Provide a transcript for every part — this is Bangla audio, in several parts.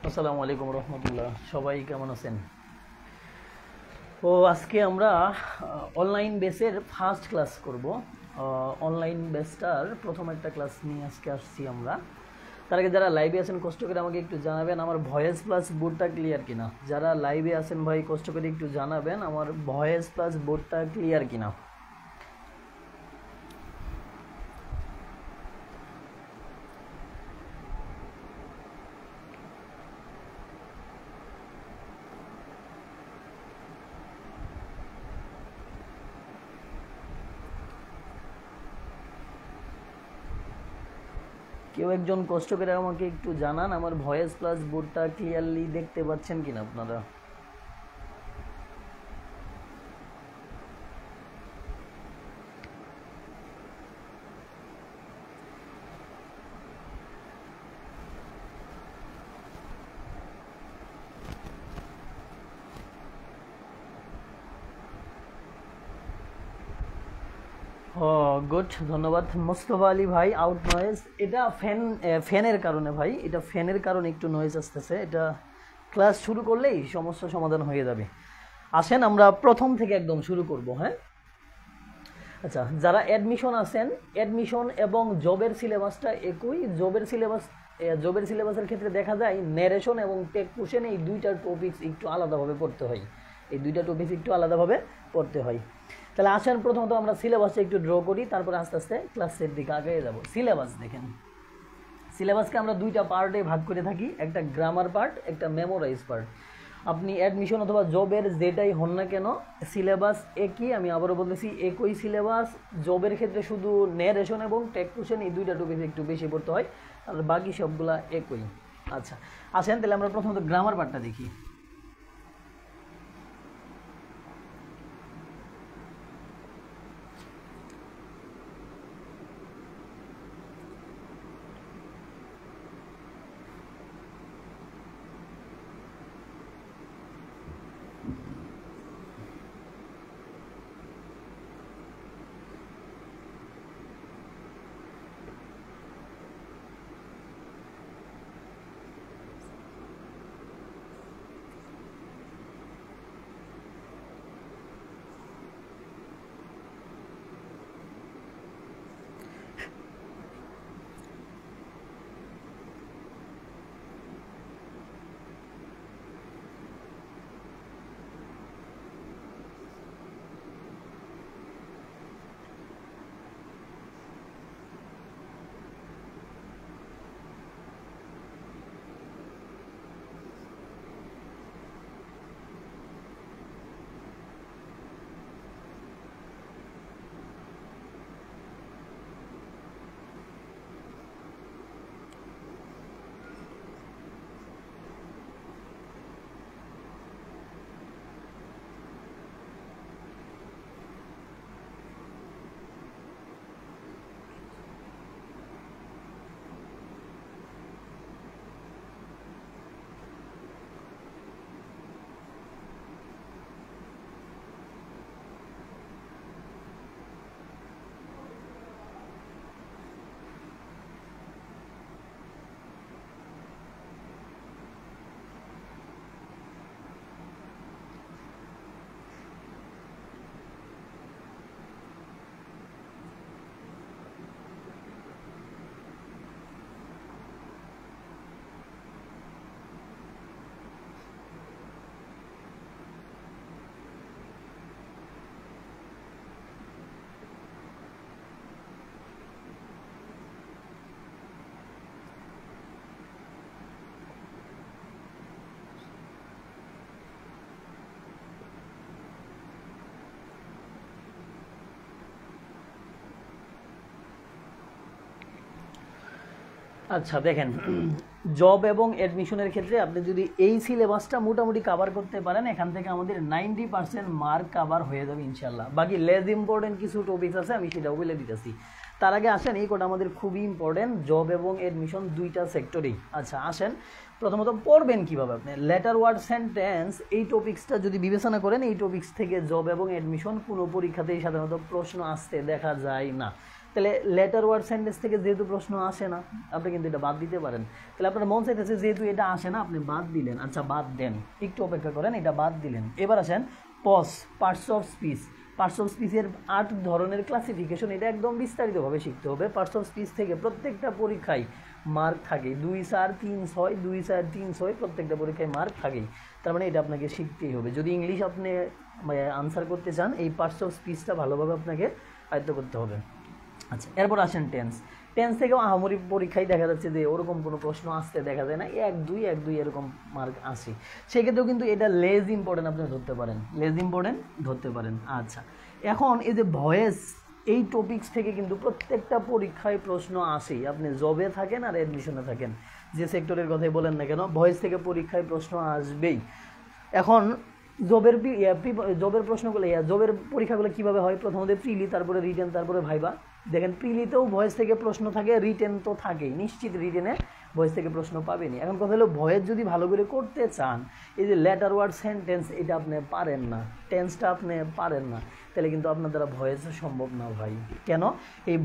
আসসালামু আলাইকুম রহমতুল্লাহ। সবাই কেমন আছেন? তো আজকে আমরা অনলাইন বেসের ফার্স্ট ক্লাস করব। অনলাইন বেসটার প্রথম একটা ক্লাস নিয়ে আজকে আসছি আমরা। তার আগে যারা লাইভে আছেন কষ্ট করে আমাকে একটু জানাবেন আমার ভয়েস প্লাস বোর্ডটা ক্লিয়ার কিনা। যারা লাইভে আছেন ভাই কষ্ট করে একটু জানাবেন আমার ভয়েস প্লাস বোর্ডটা ক্লিয়ার কিনা। কেউ একজন কষ্ট করে আমাকে একটু জানান আমার ভয়েস প্লাস বোর্ডটা ক্লিয়ারলি দেখতে পাচ্ছেন কিনা আপনারা। গুড, ধন্যবাদ মোস্তফা আলী ভাই। আউট নয়েজ, এটা ফ্যানের কারণে ভাই, এটা ফ্যানের কারণে একটু নয়েজ আসতেছে। এটা ক্লাস শুরু করলেই সমস্যা সমাধান হয়ে যাবে। আসেন আমরা প্রথম থেকে একদম শুরু করব। হ্যাঁ, আচ্ছা, যারা অ্যাডমিশন আছেন, অ্যাডমিশন এবং জবের সিলেবাসটা একই। জবের সিলেবাসের ক্ষেত্রে দেখা যায় ন্যারেশন এবং টেক কোশ্চেন এই দুইটা টপিকস একটু আলাদাভাবে পড়তে হয়। তাহলে আসেন প্রথমত আমরা সিলেবাসটা একটু ড্র করি, তারপরে আস্তে আস্তে ক্লাসের দিকে আগে যাব। সিলেবাস দেখেন, সিলেবাসকে আমরা দুইটা পার্টে ভাগ করে থাকি, একটা গ্রামার পার্ট, একটা মেমোরাইজ পার্ট। আপনি অ্যাডমিশন অথবা জবের যেটাই হন না কেন সিলেবাস একই। আমি আবারও বলতেছি একই সিলেবাস। জবের ক্ষেত্রে শুধু ন্যারেশন এবং টেক কোশ্চেন এই দুইটা টপিক একটু বেশি পড়তে হয়, আর বাকি সবগুলা একই। আচ্ছা আসেন তাহলে আমরা প্রথমত গ্রামার পার্টটা দেখি। আচ্ছা দেখেন, জব এবং অ্যাডমিশনের ক্ষেত্রে আপনি যদি এই সিলেবাসটা মোটামুটি কাভার করতে পারেন, এখান থেকে আমাদের 90% মার্ক কাভার হয়ে যাবে ইনশাল্লাহ। বাকি লেস ইম্পর্টেন্ট কিছু টপিকস আছে, আমি সেটাও বলে দিতেছি। তার আগে আসেন, এই কোটা আমাদের খুবই ইম্পর্টেন্ট, জব এবং অ্যাডমিশন দুইটা সেক্টরেই। আচ্ছা আসেন, প্রথমত পড়বেন কীভাবে আপনি লেটার ওয়ার্ড সেন্টেন্স, এই টপিক্সটা যদি বিবেচনা করেন, এই টপিক্স থেকে জব এবং অ্যাডমিশন কোনো পরীক্ষাতেই সাধারণত প্রশ্ন আসতে দেখা যায় না। তাহলে লেটার ওয়ার্ড সেন্টেন্স থেকে যেহেতু প্রশ্ন আসে না, আপনি কিন্তু এটা বাদ দিতে পারেন। তাহলে আপনার মন চাইতেছে যেহেতু এটা আসে না, আপনি বাদ দিলেন। আচ্ছা বাদ দেন, একটু অপেক্ষা করেন, এটা বাদ দিলেন। এবার আসেন পস, parts of speech. Parts of স্পিচের 8 ধরনের ক্লাসিফিকেশন, এটা একদম বিস্তারিতভাবে শিখতে হবে। পার্টস অফ স্পিচ থেকে প্রত্যেকটা পরীক্ষায় মার্ক থাকে 2, 4, 3, 6, 2, 4, 3, 6, প্রত্যেকটা পরীক্ষায় মার্ক থাকেই। তার মানে এটা আপনাকে শিখতেই হবে। যদি ইংলিশ আপনি আনসার করতে চান, এই পার্টস অফ স্পিচটা ভালোভাবে আপনাকে আয়ত্ত করতে হবে। আচ্ছা এরপর আসেন টেন্স। টেন্স থেকেও আহামরি পরীক্ষায় দেখা যাচ্ছে যে ওরকম কোনো প্রশ্ন আসতে দেখা যায় না, 1, 2 এরকম মার্ক আসে। সেক্ষেত্রেও কিন্তু এটা লেস ইম্পর্টেন্ট আপনি ধরতে পারেন, লেস ইম্পর্টেন্ট ধরতে পারেন। আচ্ছা এখন এই যে ভয়েস, এই টপিকস থেকে কিন্তু প্রত্যেকটা পরীক্ষায় প্রশ্ন আসেই। আপনি জবে থাকেন আর অ্যাডমিশনে থাকেন, যে সেক্টরের কথাই বলেন না কেন, ভয়েস থেকে পরীক্ষায় প্রশ্ন আসবেই। এখন জবের প্রশ্নগুলো, জবের পরীক্ষাগুলো কীভাবে হয়, প্রথমত প্রিলি, তারপরে রিটেন, তারপরে ভাইবা। দেখেন প্রিলিতেও ভয়েস থেকে প্রশ্ন থাকে, রিটেন তো থাকেই, নিশ্চিত রিটেনে ভয়েস থেকে প্রশ্ন পাবেনি। এখন কথা হলো, ভয়েস যদি ভালো করে করতে চান, এই যে লেটার ওয়ার্ড সেন্টেন্স, এটা আপনি পারেন না, টেন্সটা আপনি পারেন না, তাহলে কিন্তু আপনার দ্বারা ভয়েস সম্ভব না ভাই। কেন? এই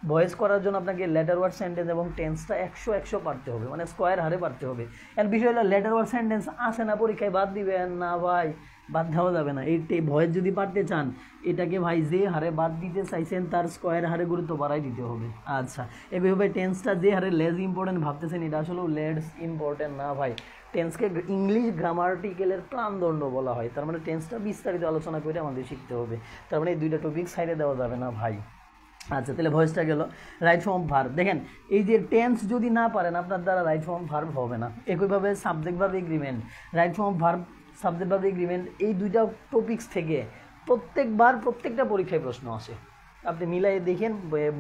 ভয়েস করার জন্য আপনাকে লেটার ওয়ার্ড সেন্টেন্স এবং টেন্সটা 100 পারতে হবে, মানে স্কোয়ার হারে পারতে হবে। এর বিষয় হলো, লেটার ওয়ার্ড সেন্টেন্স আসে না পরীক্ষায়, বাদ দিবেন না ভাই, বাদ দেওয়া যাবে না। এই ভয়েস যদি পারতে চান, এটাকে ভাই যে হারে বাদ দিতে চাইছেন তার স্কোয়ার হারে গুরুত্ব বাড়াই দিতে হবে। আচ্ছা এইভাবে টেন্সটা যে হারে লেস ইম্পর্টেন্ট ভাবতেছেন, এটা আসলে লেস ইম্পর্টেন্ট না ভাই। টেন্সকে ইংলিশ গ্রামাটিক্যালের প্রাণদণ্ড বলা হয়। তার মানে টেন্সটা বিস্তারিত আলোচনা করে আমাদের শিখতে হবে। তার মানে এই দুইটা টপিক সাইডে দেওয়া যাবে না ভাই। আচ্ছা তাহলে ভয়েসটা গেল। রাইট ফর্ম ভার্ব, দেখেন এই যে টেন্স যদি না পারেন, আপনার দ্বারা রাইট ফর্ম ভার্ব হবে না। একইভাবে subject verb agreement, right form verb, subject verb agreement, এই দুইটা টপিক্স থেকে প্রত্যেকটা পরীক্ষায় প্রশ্ন আসে। আপনি মিলাই দেখেন,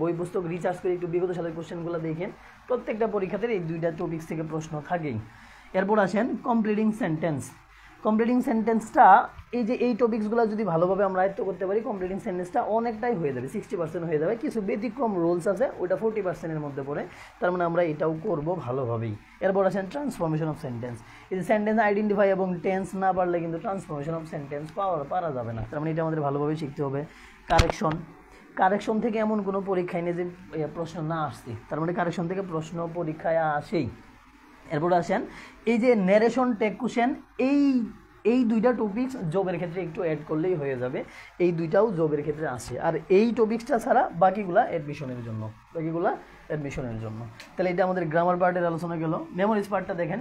বই পুস্তক রিসার্চ করে একটু বিগত সালের কোশ্চেনগুলো দেখেন, প্রত্যেকটা পরীক্ষাতে এই দুইটা টপিক্স থেকে প্রশ্ন থাকেই। এরপর আসেন কমপ্লিটিং সেন্টেন্স। কমপ্লিটিং সেন্টেন্সটা, এই যে এই টপিকসগুলো যদি ভালোভাবে আমরা আয়ত্ত করতে পারি, কমপ্লিটিং সেন্টেন্সটা অনেকটাই হয়ে যাবে, 60% হয়ে যাবে। কিছু ব্যতিক্রম রুলস আছে, ওইটা 40%-এর মধ্যে পড়ে। তার মানে আমরা এটাও করব ভালোভাবেই। এরপর আসেন ট্রান্সফরমেশন অফ সেন্টেন্স। এই যে সেন্টেন্স আইডেন্টিফাই এবং টেন্স না পারলে কিন্তু ট্রান্সফরমেশন অফ সেন্টেন্স পারা যাবে না। তার মানে এটা আমাদের ভালোভাবে শিখতে হবে। কারেকশন থেকে এমন কোনো পরীক্ষায় নেই যে প্রশ্ন না আসছে, তার মানে কারেকশন থেকে প্রশ্ন পরীক্ষায় আসেই। এরপর আসেন এই যে ন্যারেশন, টেক কোশ্চেন, এই দুইটা টপিকস জবের ক্ষেত্রে একটু অ্যাড করলেই হয়ে যাবে। এই দুইটাও জবের ক্ষেত্রে আসে। আর এই টপিকসটা ছাড়া বাকিগুলা অ্যাডমিশনের জন্য, তাহলে এটা আমাদের গ্রামার পার্টের আলোচনা গেল। মেমোরিজ পার্টটা দেখেন,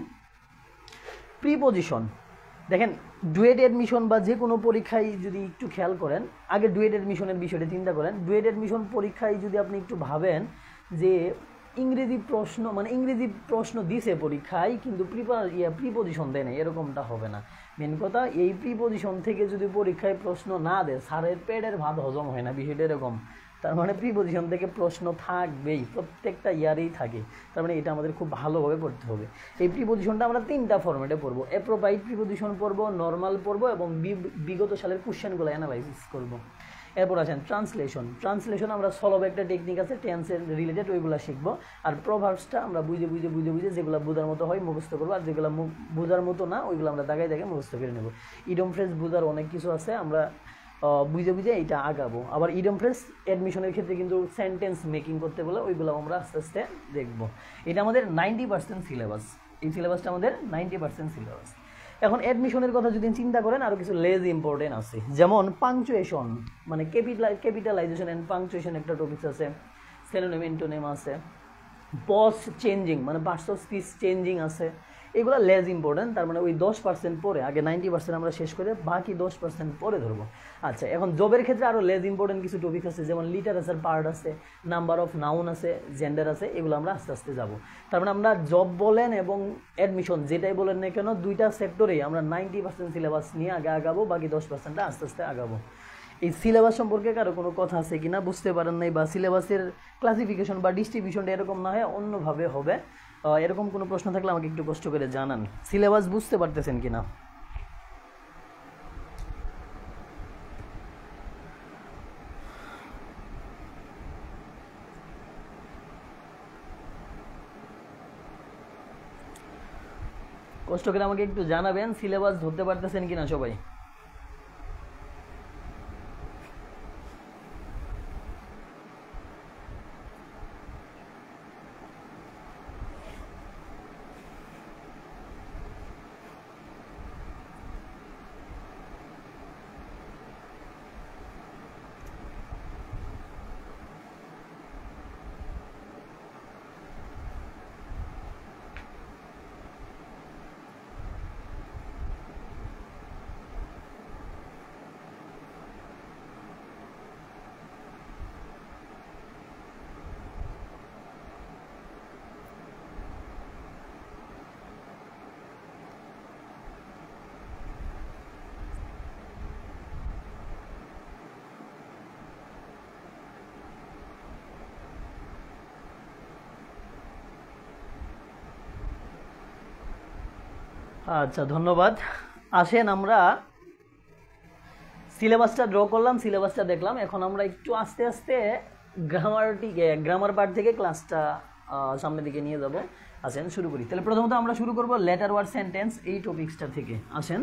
প্রিপোজিশন। দেখেন ডুয়েট অ্যাডমিশন বা যে কোনো পরীক্ষায় যদি একটু খেয়াল করেন, আগে ডুয়েট অ্যাডমিশনের বিষয়টি চিন্তা করেন। ডুয়েট অ্যাডমিশন পরীক্ষায় যদি আপনি একটু ভাবেন যে ইংরেজি প্রশ্ন দিছে পরীক্ষায়, কিন্তু প্রিপোজিশন দেয় না, এরকমটা হবে না। মেন কথা, এই প্রিপোজিশন থেকে যদি পরীক্ষায় প্রশ্ন না দেয়, স্যারের পেটের ভাত হজম হয় না, বিষয়টা এরকম। তার মানে প্রিপোজিশন থেকে প্রশ্ন থাকবেই, প্রত্যেকটা ইয়ারেই থাকে। তার মানে এটা আমাদের খুব ভালোভাবে পড়তে হবে। এই প্রিপোজিশনটা আমরা 3টা ফরম্যাটে পড়বো। অ্যাপ্রোপ্রাইট প্রিপোজিশন পড়বো, নর্মাল পড়বো এবং বিগত সালের কোশ্চেনগুলো অ্যানালাইসিস করবো। এরপর আসেন ট্রান্সলেশন আমরা সলভ একটা টেকনিক আছে টেন্সের রিলেটেড, ওইগুলো শিখবো। আর প্রভার্বসটা আমরা বুঝে যেগুলো বোঝার মতো হয় মুখস্থ করবো, আর যেগুলো বোঝার মতো না ওইগুলো আমরা দাগায় মুখস্থ করে নেবো। ইডম ফ্রেজ বোঝার অনেক কিছু আছে, আমরা বুঝে এইটা আগাবো। আবার ইডম ফ্রেজ অ্যাডমিশনের ক্ষেত্রে কিন্তু সেন্টেন্স মেকিং করতে বলে, ওইগুলো আমরা আস্তে আস্তে দেখবো। এটা আমাদের 90% সিলেবাস, এই সিলেবাসটা আমাদের 90% সিলেবাস। এখন অ্যাডমিশনের কথা যদি চিন্তা করেন, আরও কিছু লেস ইম্পর্টেন্ট আছে, যেমন পাংচুয়েশন, মানে ক্যাপিটালাইজেশন অ্যান্ড পাংচুয়েশন একটা টপিকস আছে, সিনোনিম অ্যান্টোনিম আছে, পজ চেঞ্জিং মানে পার্টস অফ স্পিচ চেঞ্জিং আছে, এগুলো লেস ইম্পর্টেন্ট। তার মানে ওই 10% পরে, আগে 90% আমরা শেষ করে বাকি 10% পরে ধরবো। আচ্ছা এখন জবের ক্ষেত্রে আরও লেস ইম্পর্টেন্ট কিছু টপিক আছে, যেমন লিটারেচার পার্ট আছে, নাম্বার অফ নাউন আছে, জেন্ডার আছে, এগুলো আমরা আস্তে আস্তে যাবো। তার মানে আমরা জব বলেন এবং অ্যাডমিশন যেটাই বলেন না কেন, দুইটা সেক্টরেই আমরা 90% সিলেবাস নিয়ে আগে আগাবো, বাকি 10%টা আস্তে আস্তে আগাবো। এই সিলেবাস সম্পর্কে কারো কোনো কথা আছে কিনা, বুঝতে পারেন নাই, বা সিলেবাসের ক্লাসিফিকেশন বা ডিস্ট্রিবিউশনটা এরকম না হয় অন্যভাবে হবে, এরকম কোনো প্রশ্ন থাকলে আমাকে একটু কষ্ট করে জানান। সিলেবাস বুঝতে পারতেছেন কিনা? কষ্ট করে আমাকে একটু জানাবেন সিলেবাস ধরতে পারতেছেন কিনা সবাই। আচ্ছা, ধন্যবাদ। আসেন আমরা সিলেবাসটা ড্র করলাম, সিলেবাসটা দেখলাম, এখন আমরা একটু আস্তে আস্তে গ্রামার পার্ট থেকে ক্লাসটা সামনের দিকে নিয়ে যাব। আসেন শুরু করি। তাহলে প্রথমত আমরা শুরু করব লেটার ওয়ার্ড সেন্টেন্স এই টপিক্সটা থেকে। আসেন,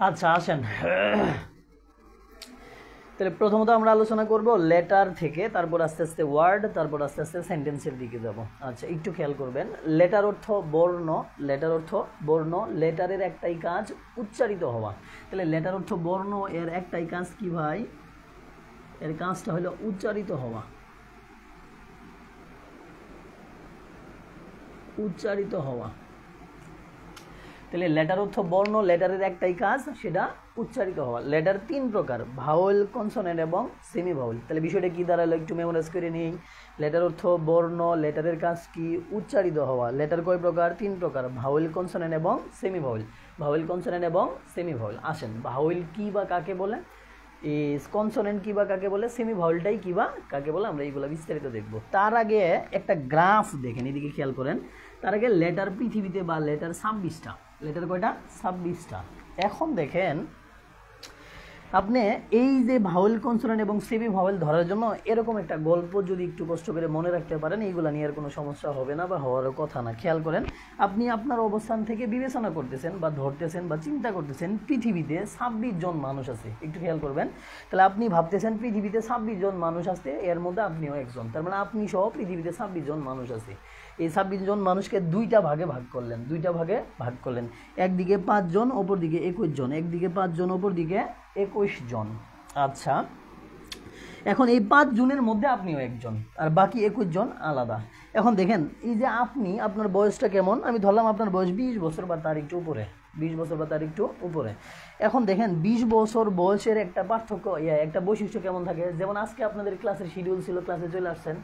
আচ্ছা আসেন। তাহলে প্রথমত আমরা আলোচনা করব লেটার থেকে, তারপর আস্তে আস্তে ওয়ার্ড, তারপর আস্তে আস্তে সেন্টেন্সের দিকে যাব। আচ্ছা, একটু খেয়াল করবেন। লেটার অর্থ বর্ণ, লেটার অর্থ বর্ণ, লেটারের একটাই কাজ উচ্চারিত হওয়া। তাহলে লেটার অর্থ বর্ণ, এর একটাই কাজ কি ভাই? এর কাজটা হলো উচ্চারিত হওয়া, উচ্চারিত হওয়া। তাহলে লেটার অর্থ বর্ণ, লেটারের একটাই কাজ, সেটা উচ্চারিত হওয়া। লেটার তিন প্রকার, ভাওয়েল, কনসোনেন্ট এবং সেমি ভাওয়েল। তাহলে বিষয়টা কি দাঁড়ালো একটু মেমোরাইজ করে নিই। লেটার অর্থ বর্ণ, লেটারের কাজ কি? উচ্চারিত হওয়া। লেটার কয় প্রকার? তিন প্রকার, ভাওয়েল, কনসোনেন্ট এবং সেমি ভাওয়েল। ভাওয়েল, কনসোনেন্ট এবং সেমি ভাওয়েল। আসেন, ভাওয়েল কি বা কাকে বলে, কনসোনেন্ট কি বা কাকে বলে, সেমি ভাওয়েলটাই কি বা কাকে বলে, আমরা এইগুলো বিস্তারিত দেখব। তার আগে একটা গ্রাফ দেখেন, এদিকে খেয়াল করেন। তার আগে লেটার পৃথিবীতে বা লেটার 26টা। লেটার কয়টা? 26টা। এখন দেখেন আপনি এই যে ভাওয়েল, কনসোনেন্ট এবং সেমি ভাওয়েল ধরার জন্য এরকম একটা গল্প যদি একটু কষ্ট করে মনে রাখতে পারেন, এইগুলো নিয়ে আর কোনো সমস্যা হবে না বা হওয়ার কথা না। খেয়াল করেন, আপনি আপনার অবস্থান থেকে বিবেচনা করতেছেন বা ধরতেছেন বা চিন্তা করতেছেন পৃথিবীতে 26 জন মানুষ আছে। একটু খেয়াল করবেন। তাহলে আপনি ভাবতেছেন পৃথিবীতে 26 জন মানুষ আছে, এর মধ্যে আপনিও একজন। তার মানে আপনি সহ পৃথিবীতে 26 জন মানুষ আছে। এই 26 জন মানুষকে দুইটা ভাগে ভাগ করলেন, দুইটা ভাগে ভাগ করলেন। একদিকে 5 জন, অপর দিকে 21 জন। একদিকে 5 জন, অপর দিকে 21 জন। আচ্ছা, এখন এই 5 জনের মধ্যে আপনিও একজন, আর বাকি 21 জন আলাদা। এখন দেখেন, এই যে আপনি, আপনার বয়সটা কেমন? আমি ধরলাম আপনার বয়স 20 বছর বা তার একটু উপরে। 20 বছর বা তার একটু উপরে। এখন দেখেন 20 বছর বয়সের একটা পার্থক্য, একটা বৈশিষ্ট্য কেমন থাকে, যেমন আজকে আপনাদের ক্লাসের শিডিউল ছিল, ক্লাসে চলে আসছেন,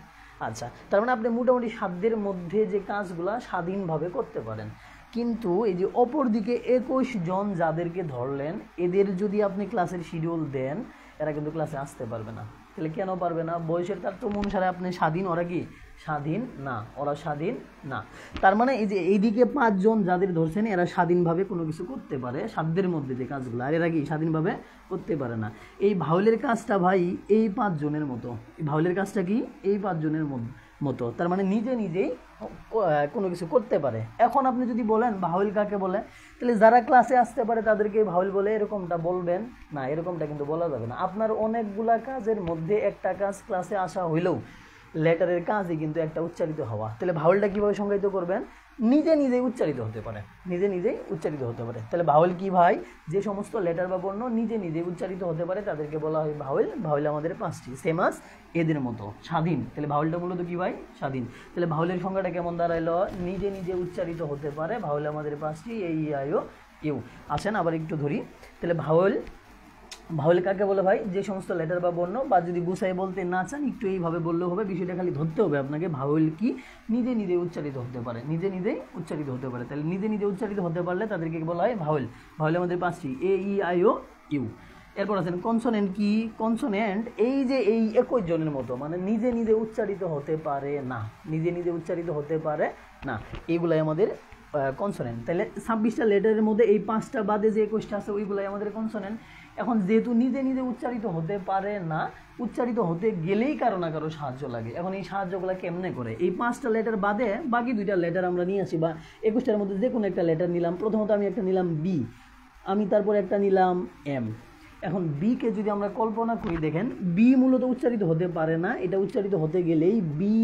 আচ্ছা, তার মানে আপনি মোটামুটি সাধ্যের মধ্যে যে কাজগুলো স্বাধীনভাবে করতে পারেন। কিন্তু এই যে অপর দিকে 21 জন যাদেরকে ধরলেন, এদের যদি আপনি ক্লাসের শিডিউল দেন, এরা কিন্তু ক্লাসে আসতে পারবে না। তাহলে কেন পারবে না? বয়সের তারতম্য অনুসারে আপনি স্বাধীন, ওরা কি স্বাধীন না, ওরা স্বাধীন না। তার মানে এই যে এইদিকে 5 জন যাদের ধরছেন, এরা স্বাধীনভাবে কোনো কিছু করতে পারে সাধ্যের মধ্যে যে কাজগুলো, আর এরা কি স্বাধীনভাবে করতে পারে না। এই ভাউলের কাজটা ভাই এই 5 জনের মতো, এই ভাউলের কাজটা কি এই 5 জনের মতো, তার মানে নিজে নিজেই কোনো কিছু করতে পারে। এখন আপনি যদি বলেন ভাউল কাকে বলে, তাহলে যারা ক্লাসে আসতে পারে তাদেরকে ভাউল বলে, এরকমটা বলবেন না, এরকমটা কিন্তু বলা যাবে না। আপনার অনেকগুলা কাজের মধ্যে একটা কাজ ক্লাসে আসা হইলেও লেটারের কাজই কিন্তু একটা উচ্চারিত হওয়া। তাহলে ভাউলটা কীভাবে সংজ্ঞায়িত করবেন? নিজে নিজেই উচ্চারিত হতে পারে, নিজে নিজেই উচ্চারিত হতে পারে। তাহলে ভাউল কি ভাই? যে সমস্ত লেটার বা বর্ণ নিজে নিজেই উচ্চারিত হতে পারে তাদেরকে বলা হয় ভাউল। ভাউল আমাদের 5টি, সেম আস এদের মতো স্বাধীন। তাহলে ভাউলটা মূলত কি ভাই? স্বাধীন। তাহলে ভাউলের সংখ্যাটা কেমন দাঁড়াইলো? নিজে নিজে উচ্চারিত হতে পারে। ভাউল আমাদের 5টি, এই আই ও ইউ। আসেন আবার একটু ধরি। তাহলে ভাউল কাকে বলে ভাই? যে সমস্ত লেটার বা বর্ণ, বা যদি গুছাই বলতে না চান একটু এইভাবে বললেও হবে, বিষয়টা খালি ধরতে হবে আপনাকে। ভাউল কি নিজে নিজে উচ্চারিত হতে পারে, নিজে নিজেই উচ্চারিত হতে পারে। তাহলে নিজে নিজে উচ্চারিত হতে পারলে তাদেরকে বলা হয় ভাউল। ভাউল আমাদের 5টি, A E I O you. এরপর আছেন কনসোনেন্ট। কি কনসোনেন্ট? এই যে এই 21 জনের মতো, মানে নিজে নিজে উচ্চারিত হতে পারে না, নিজে নিজে উচ্চারিত হতে পারে না, এইগুলাই আমাদের কনসোনেন্ট। তাহলে 26টা লেটারের মধ্যে এই 5টা বাদে যে 21টা আছে ওইগুলাই আমাদের কনসোনেন্ট। এখন যেহেতু নিজে নিজে উচ্চারিত হতে পারে না, উচ্চারিত হতে গেলেই কারো না কারো সাহায্য লাগে। এখন এই সাহায্যগুলো কেমনে করে? এই 5টা লেটার বাদে বাকি 2টা লেটার আমরা নিয়ে আসি, বা 21টার মধ্যে যে কোনো একটা লেটার নিলাম। প্রথমত আমি একটা নিলাম বি, আমি তারপর একটা নিলাম এম। এখন বিকে যদি আমরা কল্পনা করি, দেখেন বি মূলত উচ্চারিত হতে পারে না, এটা উচ্চারিত হতে গেলেই বি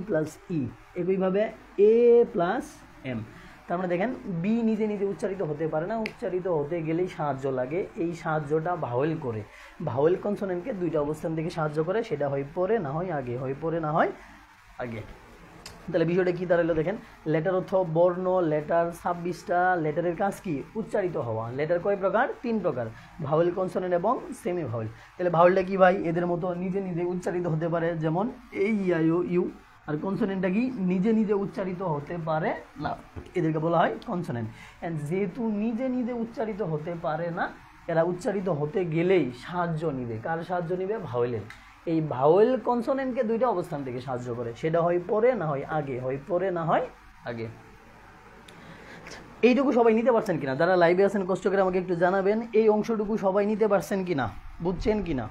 প্লাস ই, একইভাবে এ প্লাস এম। তার মানে দেখেন বি নিজে নিজে উচ্চারিত হতে পারে না, উচ্চারিত হতে গেলেই সাহায্য লাগে। এই সাহায্যটা ভাওয়েল করে। ভাওয়েল কনসোনেন্টকে 2টা অবস্থান থেকে সাহায্য করে, সেটা হয় পরে না হয় আগে, হয় পরে না হয় আগে। তাহলে বিষয়টা কী দাঁড়ালো দেখেন, লেটার অর্থ বর্ণ, লেটার 26টা, লেটারের কাজ কি? উচ্চারিত হওয়া। লেটার কয় প্রকার? 3 প্রকার, ভাওয়েল, কনসোনেন্ট এবং সেমি ভাওয়েল। তাহলে ভাওয়েলটা কি ভাই? এদের মতো নিজে নিজে উচ্চারিত হতে পারে, যেমন এই আই ও ইউ। আর কনসোনেন্টটা কি? নিজে নিজে উচ্চারিত হতে পারে না, এদেরকে বলা হয় কনসোনেন্ট। অ্যান্ড যেহেতু নিজে নিজে উচ্চারিত হতে পারে না, এরা উচ্চারিত হতে গেলেই সাহায্য নিবে। কার সাহায্য নিবে? ভাওয়েলের। এই ভাওয়েল কনসোনেন্টকে 2টা অবস্থান থেকে সাহায্য করে, সেটা হয় পরে না হয় আগে, হয় পরে না হয় আগে। এইটুকু সবাই নিতে পারছেন কিনা? যারা লাইভে আছেন কষ্ট করে আমাকে একটু জানাবেন, এই অংশটুকু সবাই নিতে পারছেন কিনা, বুঝছেন কিনা?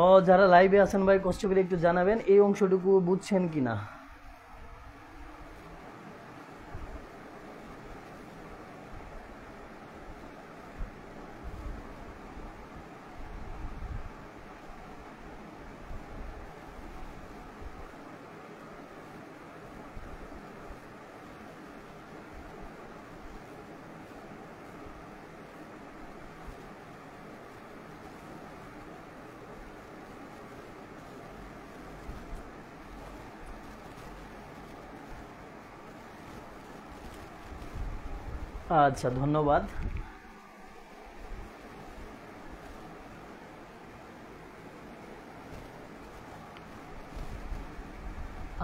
ও যারা লাইভে আছেন ভাই কষ্ট করে একটু জানাবেন, এই অংশটুকু বুঝছেন কিনা। আচ্ছা, ধন্যবাদ।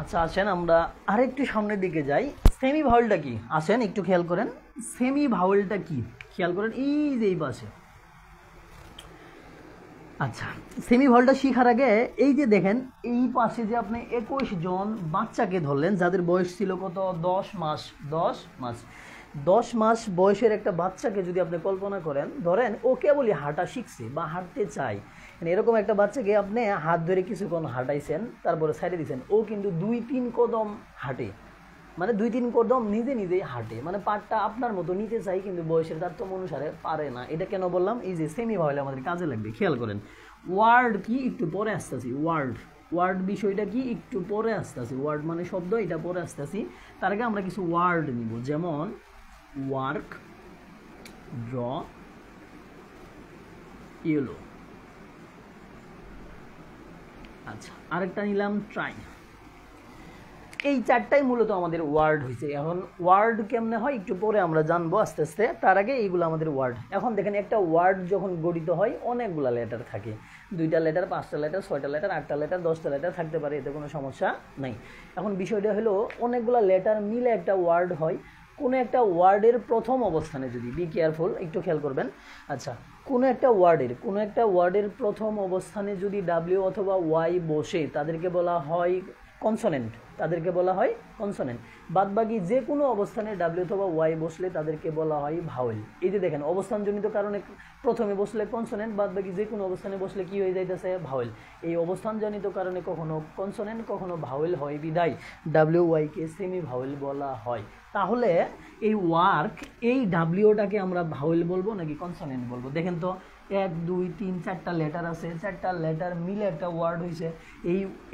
আচ্ছা আসেন আমরা আরেকটু সামনের দিকে যাই। সেমি ভাওয়েলটা কি? আসেন একটু খেয়াল করেন, সেমি ভাওয়েলটা কি খেয়াল করেন, এই যে এই পাশে। আচ্ছা, সেমি ভাওয়েলটা শেখার আগে এই যে দেখেন এই পাশে যে আপনি 21 জন বাচ্চাকে ধরলেন, যাদের বয়স ছিল কত? 10 মাস। 10 মাস বয়সের একটা বাচ্চাকে যদি আপনি কল্পনা করেন, ধরেন ও কেবলই হাঁটা শিখছে বা হাঁটতে চায়, মানে এরকম একটা বাচ্চাকে আপনি হাত ধরে কিছুক্ষণ হাঁটাইছেন, তারপরে সাইডে দিয়েছেন, ও কিন্তু 2-3 কদম হাঁটে, মানে 2-3 কদম নিজে নিজেই হাঁটে, মানে পাটটা আপনার মতো নিতে চাই, কিন্তু বয়সের তারতম্য অনুসারে পারে না। এটা কেন বললাম? এই যে সেমি ভাওয়েল আমাদের কাজে লাগবে, খেয়াল করেন। ওয়ার্ড কি? একটু পরে আসতেছি। ওয়ার্ড বিষয়টা কি? একটু পরে আসতেছি। ওয়ার্ড মানে শব্দ, এটা পরে আসতেছি। তার আগে আমরা কিছু ওয়ার্ড নিব, যেমন ওয়ার্ক, ড্র, ইয়েলো। আচ্ছা, আরেকটা নিলাম ট্রাই। এই চারটাই মূলত আমাদের ওয়ার্ড হয়েছে। এখন ওয়ার্ড কেমনে হয় একটু পরে আমরা জানবো আস্তে আস্তে, তার আগে এইগুলো আমাদের ওয়ার্ড। এখন দেখেন একটা ওয়ার্ড যখন গঠিত হয় অনেকগুলো লেটার থাকে, 2টা লেটার, 5টা লেটার, 6টা লেটার, 8টা লেটার, 10টা লেটার থাকতে পারে, এতে কোনো সমস্যা নাই। এখন বিষয়টা হলো অনেকগুলো লেটার মিলে একটা ওয়ার্ড হয়। কোনো একটা ওয়ার্ডের প্রথম অবস্থানে যদি, বি কেয়ারফুল, একটু খেয়াল করবেন। আচ্ছা, কোনো একটা ওয়ার্ডের প্রথম অবস্থানে যদি ডাব্লিউ অথবা ওয়াই বসে তাদেরকে বলা হয় কনসোনেন্ট, বাদবাকি যে কোনো অবস্থানে ডাব্লিউ অথবা ওয়াই বসলে তাদেরকে বলা হয় ভাওয়েল। এই যে দেখেন অবস্থানজনিত কারণে প্রথমে বসলে কনসোনেন্ট, বাদবাকি যে কোনো অবস্থানে বসলে কি হয়ে যাইতেছে ভাওয়েল। এই অবস্থানজনিত কারণে কখনো কনসোনেন্ট কখনো ভাওয়েল হয় বিদায় ডাব্লিউ ওয়াইকে সেমি ভাওয়েল বলা হয়। তাহলে এই ওয়ার্ক, এই ডাব্লিউটাকে আমরা ভাওয়েল বলবো নাকি কনসোনেন্ট বলবো? দেখেন তো 1 2 3 4টা লেটার আছে, 4টা লেটার মিলে একটা ওয়ার্ড হয়েছে।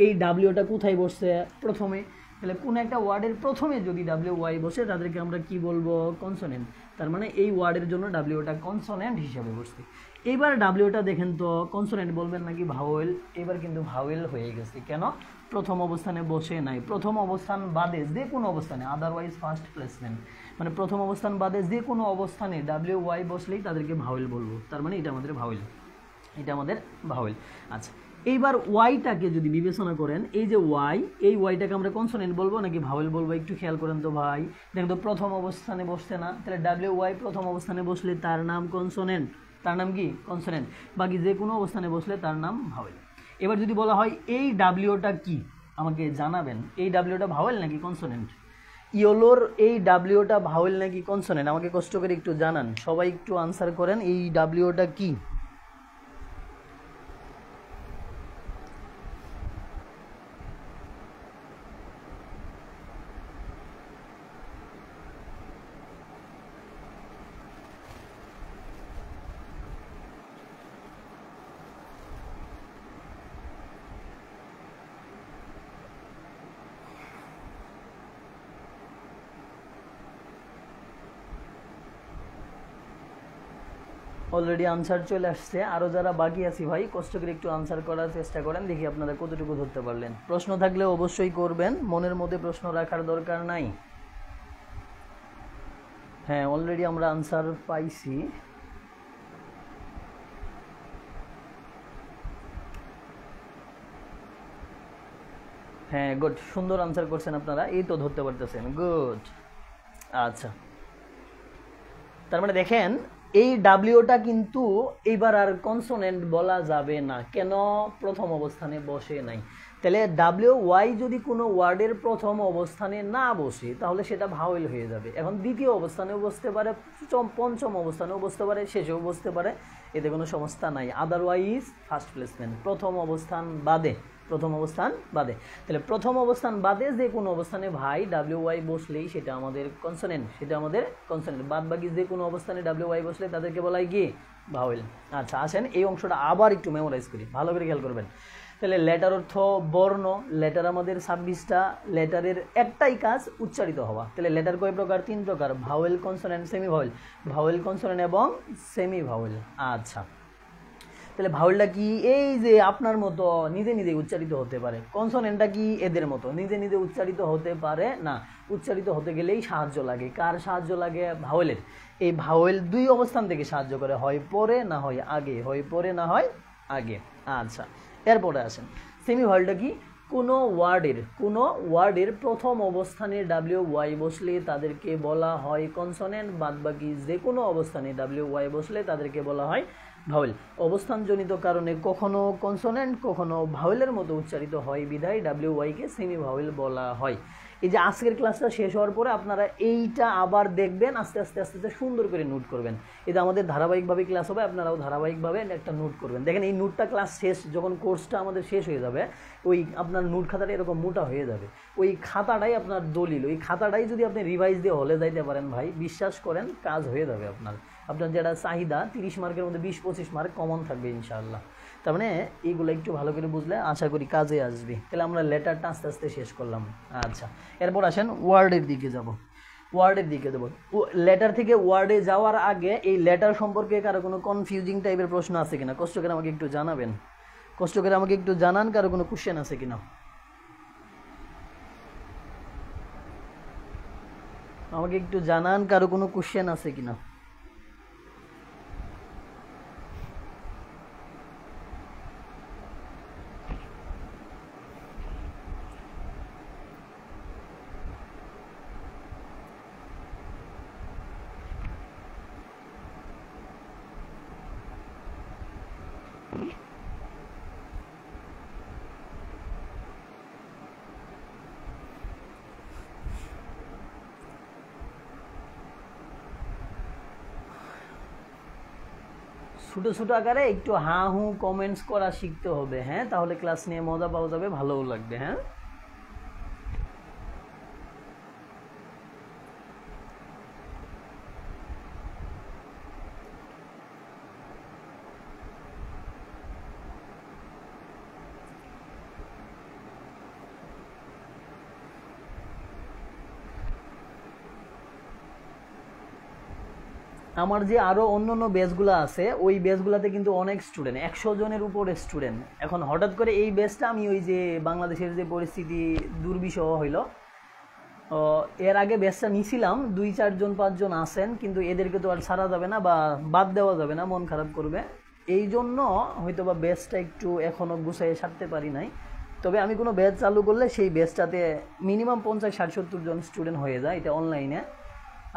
এই ডাব্লিউটা কোথায় বসছে? প্রথমে। তাহলে কোন একটা ওয়ার্ডের প্রথমে যদি ডাব্লিউ ওয়াই বসে তাদেরকে আমরা কি বলবো? কনসোনেন্ট। তার মানে এই ওয়ার্ডের জন্য ডাব্লিউটা কনসোনেন্ট হিসাবে বসছে। এবার ডাব্লিউটা দেখেন তো কনসোনেন্ট বলবেন নাকি ভাওয়েল? এবার কিন্তু ভাওয়েল হয়ে গেছে। কেন? প্রথম অবস্থানে বসে নাই। প্রথম অবস্থান বাদে যে কোনো অবস্থানে, আদারওয়াইজ ফার্স্ট প্লেসমেন্ট, মানে প্রথম অবস্থান বাদে যে কোনো অবস্থানে ডাব্লিউ ওয়াই বসলেই তাদেরকে ভাওয়েল বলবো। তার মানে এটা আমাদের ভাওয়েল। আচ্ছা, এইবার ওয়াইটাকে যদি বিবেচনা করেন, এই যে ওয়াই, এই ওয়াইটাকে আমরা কনসোনেন্ট বলবো নাকি ভাওয়েল বলবো? একটু খেয়াল করেন তো ভাই। দেখেন তো প্রথম অবস্থানে বসছে না, তাহলে ডাব্লিউ ওয়াই প্রথম অবস্থানে বসলে তার নাম কনসোনেন্ট। তার নাম কি? কনসোনেন্ট। বাকি যে কোনো অবস্থানে বসলে তার নাম ভাওয়েল। এবার যদি বলা হয় এই ডাব্লিউটা কি, আমাকে জানাবেন। এই ডাব্লিউটা ভাওয়েল নাকি কনসোনেন্ট? ইয়োলোর এই ডাব্লিউটা ভাওয়েল নাকি কনসোনেন্ট? আমাকে কষ্ট করে একটু জানান, সবাই একটু আনসার করেন। এই ডাব্লিউটা কি? অলরেডি আনসার চলে আসছে। আরও যারা বাকি আছি ভাই, কষ্ট করে একটু আনসার করার চেষ্টা করেন, দেখি আপনারা কতটুকু ধরতে পারলেন। প্রশ্ন থাকলে অবশ্যই করবেন, মনের মধ্যে প্রশ্ন রাখার দরকার নাই। হ্যাঁ, অলরেডি আমরা আনসার পাইছি। হ্যাঁ, গুড, সুন্দর আনসার করছেন আপনারা, এই তো ধরতে পারতেছেন, গুড। আচ্ছা, তার মানে দেখেন এই ডাব্লিউটা কিন্তু এইবার আর কনসোনেন্ট বলা যাবে না। কেন? প্রথম অবস্থানে বসে নাই। তাহলে ডাব্লিউ ওয়াই যদি কোনো ওয়ার্ডের প্রথম অবস্থানে না বসে তাহলে সেটা ভাওয়েল হয়ে যাবে। এখন দ্বিতীয় অবস্থানেও বসতে পারে, পঞ্চম অবস্থানেও বসতে পারে, শেষেও বসতে পারে, এতে কোনো সমস্যা নাই। আদারওয়াইজ ফার্স্ট প্লেসমেন্ট, প্রথম অবস্থান বাদে। তাহলে প্রথম অবস্থান বাদে যে কোনো অবস্থানে ভাই ডাব্লিউ ওয়াই বসলেই সেটা আমাদের কনসোনেন্ট, বাদ বাকি যে কোনো অবস্থানে ডাব্লিউ ওয়াই বসলে তাদেরকে বলা হয় কি? ভাওয়েল। আচ্ছা, আসেন এই অংশটা আবার একটু মেমোরাইজ করি, ভালো করে খেয়াল করবেন। তাহলে লেটার অর্থ বর্ণ, লেটার আমাদের 26টা, লেটারের একটাই কাজ উচ্চারিত হওয়া। তাহলে লেটার কয় প্রকার? 3 প্রকার, vowel, consonant, semi vowel. Vowel, consonant এবং সেমি ভাওয়েল। আচ্ছা, তাহলে ভাওয়েলটা কি? এই যে আপনার মতো নিজে নিজে উচ্চারিত হতে পারে। কনসোনেন্টটা কি? এদের মতো নিজে নিজে উচ্চারিত হতে পারে না, উচ্চারিত হতে গেলেই সাহায্য লাগে। কার সাহায্য লাগে? ভাওয়েলের। এই ভাওয়েল 2 অবস্থান থেকে সাহায্য করে, হয় পরে না হয় আগে, হয় পরে না হয় আগে। আচ্ছা, এরপরে আসেন সেমি ভাওয়েলটা কি? কোনো ওয়ার্ডের প্রথম অবস্থানে ডাব্লিউ ওয়াই বসলে তাদেরকে বলা হয় কনসোনেন্ট, বাদবাকি যে কোনো অবস্থানে ডাব্লিউ ওয়াই বসলে তাদেরকে বলা হয় ভাওয়েল। অবস্থানজনিত কারণে কখনো কনসোনেন্ট কখনো ভাওয়েলের মতো উচ্চারিত হয় বিধায় ডাব্লিউ ওয়াইকে সেমি ভাওয়েল বলা হয়। এই যে আজকের ক্লাসটা শেষ হওয়ার পরে আপনারা এইটা আবার দেখবেন, আস্তে আস্তে সুন্দর করে নোট করবেন। এটা আমাদের ধারাবাহিকভাবে ক্লাস হবে, আপনারাও ধারাবাহিকভাবে একটা নোট করবেন। দেখেন এই নোটটা ক্লাস শেষ, যখন কোর্সটা আমাদের শেষ হয়ে যাবে, ওই আপনার নোট খাতাটা এরকম মোটা হয়ে যাবে। ওই খাতাটাই আপনার দলিল, ওই খাতাটাই যদি আপনি রিভাইজ দিয়ে হলে যাইতে পারেন ভাই, বিশ্বাস করেন কাজ হয়ে যাবে আপনার যেটা চাহিদা 30 মার্কের মধ্যে 20-25 মার্ক কমন থাকবে ইনশাআল্লাহ। তার মানে এইগুলো একটু ভালো করে বুঝলে আশা করি কাজে আসবে। তাহলে আমরা লেটারটা আস্তে আস্তে শেষ করলাম। আচ্ছা, এরপর আসেন ওয়ার্ডের দিকে যাব। লেটার থেকে ওয়ার্ডে যাওয়ার আগে এই লেটার সম্পর্কে কারো কোনো কনফিউজিং টাইপের প্রশ্ন আছে কিনা কষ্ট করে আমাকে একটু জানাবেন। কারো কোনো কোশ্চেন আছে কিনা? আমাকে একটু জানান কারো কোনো কোশ্চেন আছে কিনা। ছোট ছোট আকারে একটু হা হু কমেন্টস করা শিখতে হবে, হ্যাঁ, তাহলে ক্লাস নিয়ে মজা পাওয়া যাবে, ভালোও লাগবে। হ্যাঁ, আমার যে আরও অন্য অন্য ব্যাচগুলো আছে ওই ব্যাচগুলোতে কিন্তু অনেক স্টুডেন্ট, 100 জনের উপরে স্টুডেন্ট। এখন হঠাৎ করে এই ব্যাচটা আমি ওই যে বাংলাদেশের যে পরিস্থিতি দুর্বিষহ হইল, এর আগে ব্যাচটা নিয়েছিলাম, 2-4 জন 5 জন আছেন, কিন্তু এদেরকে তো আর ছাড়া যাবে না বা বাদ দেওয়া যাবে না, মন খারাপ করবে। এই জন্য হয়তো বা ব্যাচটা একটু এখনও গুছাইয়ে সারতে পারি নাই। তবে আমি কোনো ব্যাচ চালু করলে সেই ব্যাচটাতে মিনিমাম 50-60-70 জন স্টুডেন্ট হয়ে যায়, এটা অনলাইনে।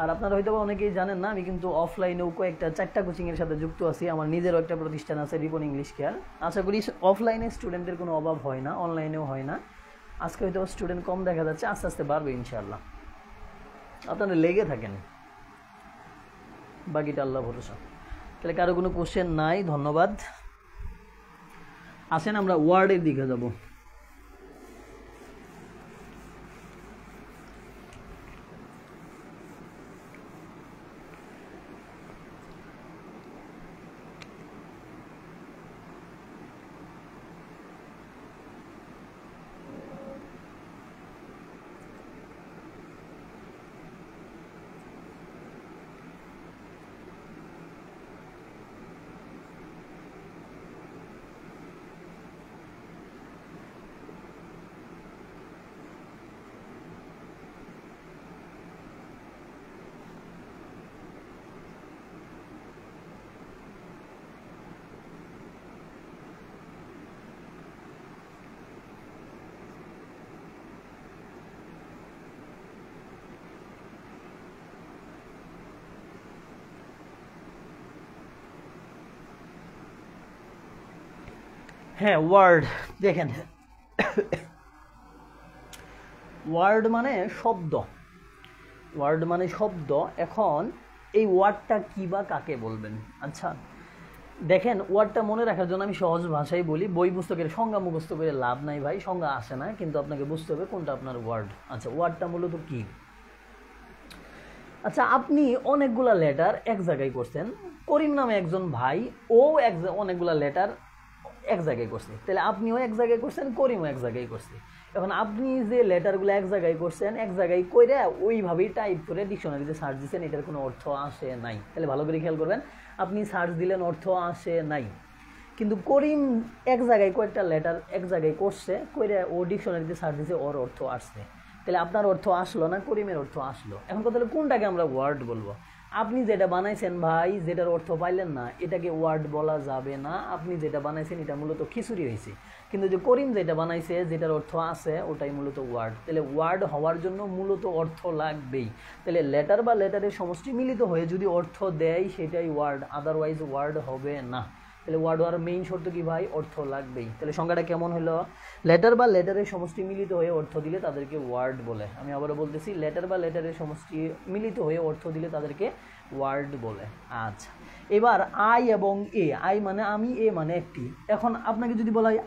আর আপনারা হয়তো অনেকেই জানেন না, আমি কিন্তু অফলাইনেও কয়েকটা 4টা কোচিংয়ের সাথে যুক্ত আছি। আমার নিজেরও একটা প্রতিষ্ঠান আছে, রিপন ইংলিশ কেয়ার। আশা করি অফলাইনে স্টুডেন্টদের কোনো অভাব হয় না, অনলাইনেও হয় না। আজকে হয়তো স্টুডেন্ট কম দেখা যাচ্ছে, আস্তে আস্তে বাড়বে ইনশাআল্লাহ। আপনারা লেগে থাকেন, বাকিটা আল্লাহ ভরসা। তাহলে কারো কোনো কোশ্চেন নাই, ধন্যবাদ। আসেন আমরা ওয়ার্ডের দিকে যাব। হ্যাঁ, ওয়ার্ড দেখেন, ওয়ার্ড মানে শব্দ, ওয়ার্ড মানে শব্দ। এখন এই ওয়ার্ডটা কী বা কাকে বলবেন? আচ্ছা দেখেন, ওয়ার্ডটা মনে রাখার জন্য আমি সহজ ভাষায় বলি, বই পুস্তকের সংজ্ঞা মুখস্থ করে লাভ নাই ভাই, সংজ্ঞা আসে না, কিন্তু আপনাকে বুঝতে হবে কোনটা আপনার ওয়ার্ড। আচ্ছা, ওয়ার্ডটা মূলত কী? আচ্ছা, আপনি অনেকগুলা লেটার এক জায়গায় করছেন, করিম নামে একজন ভাই, ও অনেকগুলা লেটার এক জায়গায় করছে, তাহলে আপনিও এক জায়গায় করছেন, করিমও এক জায়গায় করছে। এখন আপনি যে লেটারগুলো এক জায়গায় করছেন, এক জায়গায় কইরা ওইভাবেই টাইপ করে ডিকশনারিতে সার্চ দিচ্ছেন, এটার কোনো অর্থ আসে নাই। তাহলে ভালো করে খেয়াল করবেন, আপনি সার্চ দিলেন, অর্থ আসে নাই। কিন্তু করিম এক জায়গায় কয়েকটা লেটার এক জায়গায় করছে, কইরা ও ডিকশনারিতে সার্চ দিচ্ছে, ওর অর্থ আসছে। তাহলে আপনার অর্থ আসলো না, করিমের অর্থ আসলো। এখন কথা হলো কোনটাকে আমরা ওয়ার্ড বলবো? আপনি যেটা বানাইছেন ভাই, যেটার অর্থ পাইলেন না, এটাকে ওয়ার্ড বলা যাবে না। আপনি যেটা বানাইছেন এটা মূলত খিচুড়ি হয়েছে, কিন্তু যে করিম যেটা বানাইছে, যেটার অর্থ আছে, ওটাই মূলত ওয়ার্ড। তাহলে ওয়ার্ড হওয়ার জন্য মূলত অর্থ লাগবেই। তাহলে লেটার বা লেটারের সমষ্টি মিলিত হয়ে যদি অর্থ দেয়, সেটাই ওয়ার্ড, আদারওয়াইজ ওয়ার্ড হবে না। তাহলে ওয়ার্ড হওয়ার মেইন শর্ত কি ভাই? অর্থ লাগবেই। তাহলে সংজ্ঞাটা কেমন হলো? লেটার বা লেটারের সমষ্টি মিলিত হয়ে অর্থ দিলে তাদেরকে ওয়ার্ড বলে। আমি আবারও বলতেছি, লেটার বা লেটারের সমষ্টি মিলিত হয়ে অর্থ দিলে তাদেরকে ওয়ার্ড বলে। আচ্ছা, এবার আই এবং এ, আই মানে আমি, এ মানে একটি। এখন আপনাকে যদি বলা হয়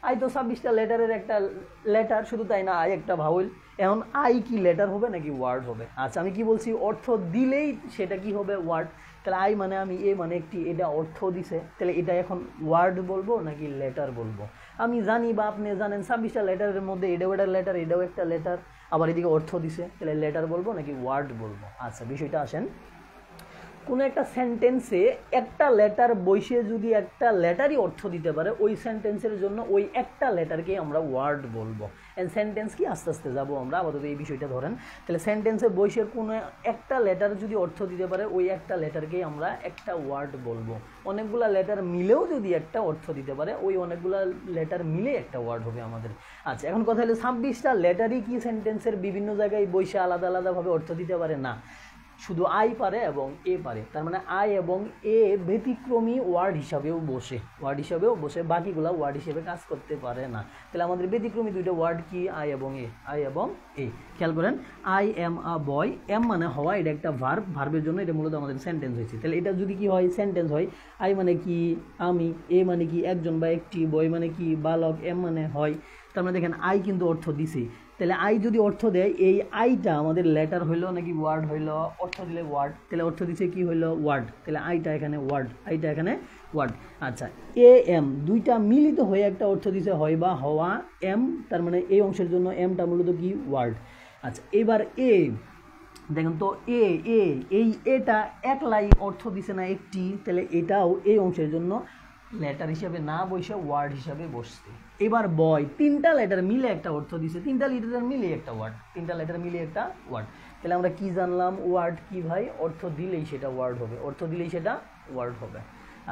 আই তো 26টা লেটারের একটা লেটার, শুধু তাই না, আই একটা ভাওয়েল। এখন আই কি লেটার হবে নাকি ওয়ার্ড হবে? আচ্ছা, আমি কি বলছি, অর্থ দিলেই সেটা কি হবে? ওয়ার্ড। তাহলে আই মানে আমি, এ মানে একটি, এটা অর্থ দিছে, তাহলে এটা এখন ওয়ার্ড বলবো নাকি লেটার বলবো? আমি জানি বা আপনি জানেন 26টা লেটারের মধ্যে এটাও একটা লেটার, এটাও একটা লেটার, আবার এদিকে অর্থ দিছে, তাহলে লেটার বলবো নাকি ওয়ার্ড বলবো? আচ্ছা, বিষয়টা আসেন। কোনো একটা সেন্টেন্সে একটা লেটার বসে যদি একটা লেটারই অর্থ দিতে পারে, ওই সেন্টেন্সের জন্য ওই একটা লেটারকেই আমরা ওয়ার্ড বলবো। এন্ড সেন্টেন্স কি আস্তে আস্তে যাবো আমরা, আপাতত এই বিষয়টা ধরেন। তাহলে সেন্টেন্সে বসে কোনো একটা লেটার যদি অর্থ দিতে পারে, ওই একটা লেটারকেই আমরা একটা ওয়ার্ড বলবো। অনেকগুলা লেটার মিলেও যদি একটা অর্থ দিতে পারে, ওই অনেকগুলা লেটার মিলে একটা ওয়ার্ড হবে আমাদের। আচ্ছা, এখন কথা হলো 26টা লেটারই কি সেন্টেন্সের বিভিন্ন জায়গায় বসে আলাদা আলাদাভাবে অর্থ দিতে পারে? না, শুধু আই পারে এবং এ পারে। তার মানে আই এবং এ ব্যতিক্রমী ওয়ার্ড হিসাবেও বসে, বাকিগুলা ওয়ার্ড হিসেবে কাজ করতে পারে না। তাহলে আমাদের ব্যতিক্রমী দুইটা ওয়ার্ড কি? আই এবং এ। খেয়াল করেন, I am a boy, am মানে হওয়া, এটা একটা ভার্বের জন্য এটা মূলত আমাদের সেন্টেন্স হয়েছে। তাহলে এটা যদি কি হয়? সেন্টেন্স হয়। আই মানে কি? আমি। এ মানে কি? একজন বা একটি। বয় মানে কি? বালক। এম মানে হয়। তার মানে দেখেন আই কিন্তু অর্থ দিছে। তাহলে আই যদি অর্থ দেয়, এই আইটা আমাদের লেটার হইলো নাকি ওয়ার্ড হইলো? অর্থ দিলে ওয়ার্ড। তাহলে অর্থ দিচ্ছে কি হইলো? ওয়ার্ড। তাহলে আইটা এখানে ওয়ার্ড। আচ্ছা, এ এম দুইটা মিলিত হয়ে একটা অর্থ দিছে হয় বা হওয়া, এম, তার মানে এই অংশের জন্য এমটা মূলত কি? ওয়ার্ড। আচ্ছা, এবার এ দেখেন তো, এই এটা একলাই অর্থ দিছে না একটি, তাহলে এটাও এই অংশের জন্য লেটার হিসাবে না বসে ওয়ার্ড হিসাবে বসছে। এবার বয়, তিনটা লেটার মিলে একটা অর্থ দিছে, তিনটা লেটার মিলে একটা ওয়ার্ড। তাহলে আমরা কি জানলাম? ওয়ার্ড কি ভাই? অর্থ দিলেই সেটা ওয়ার্ড হবে।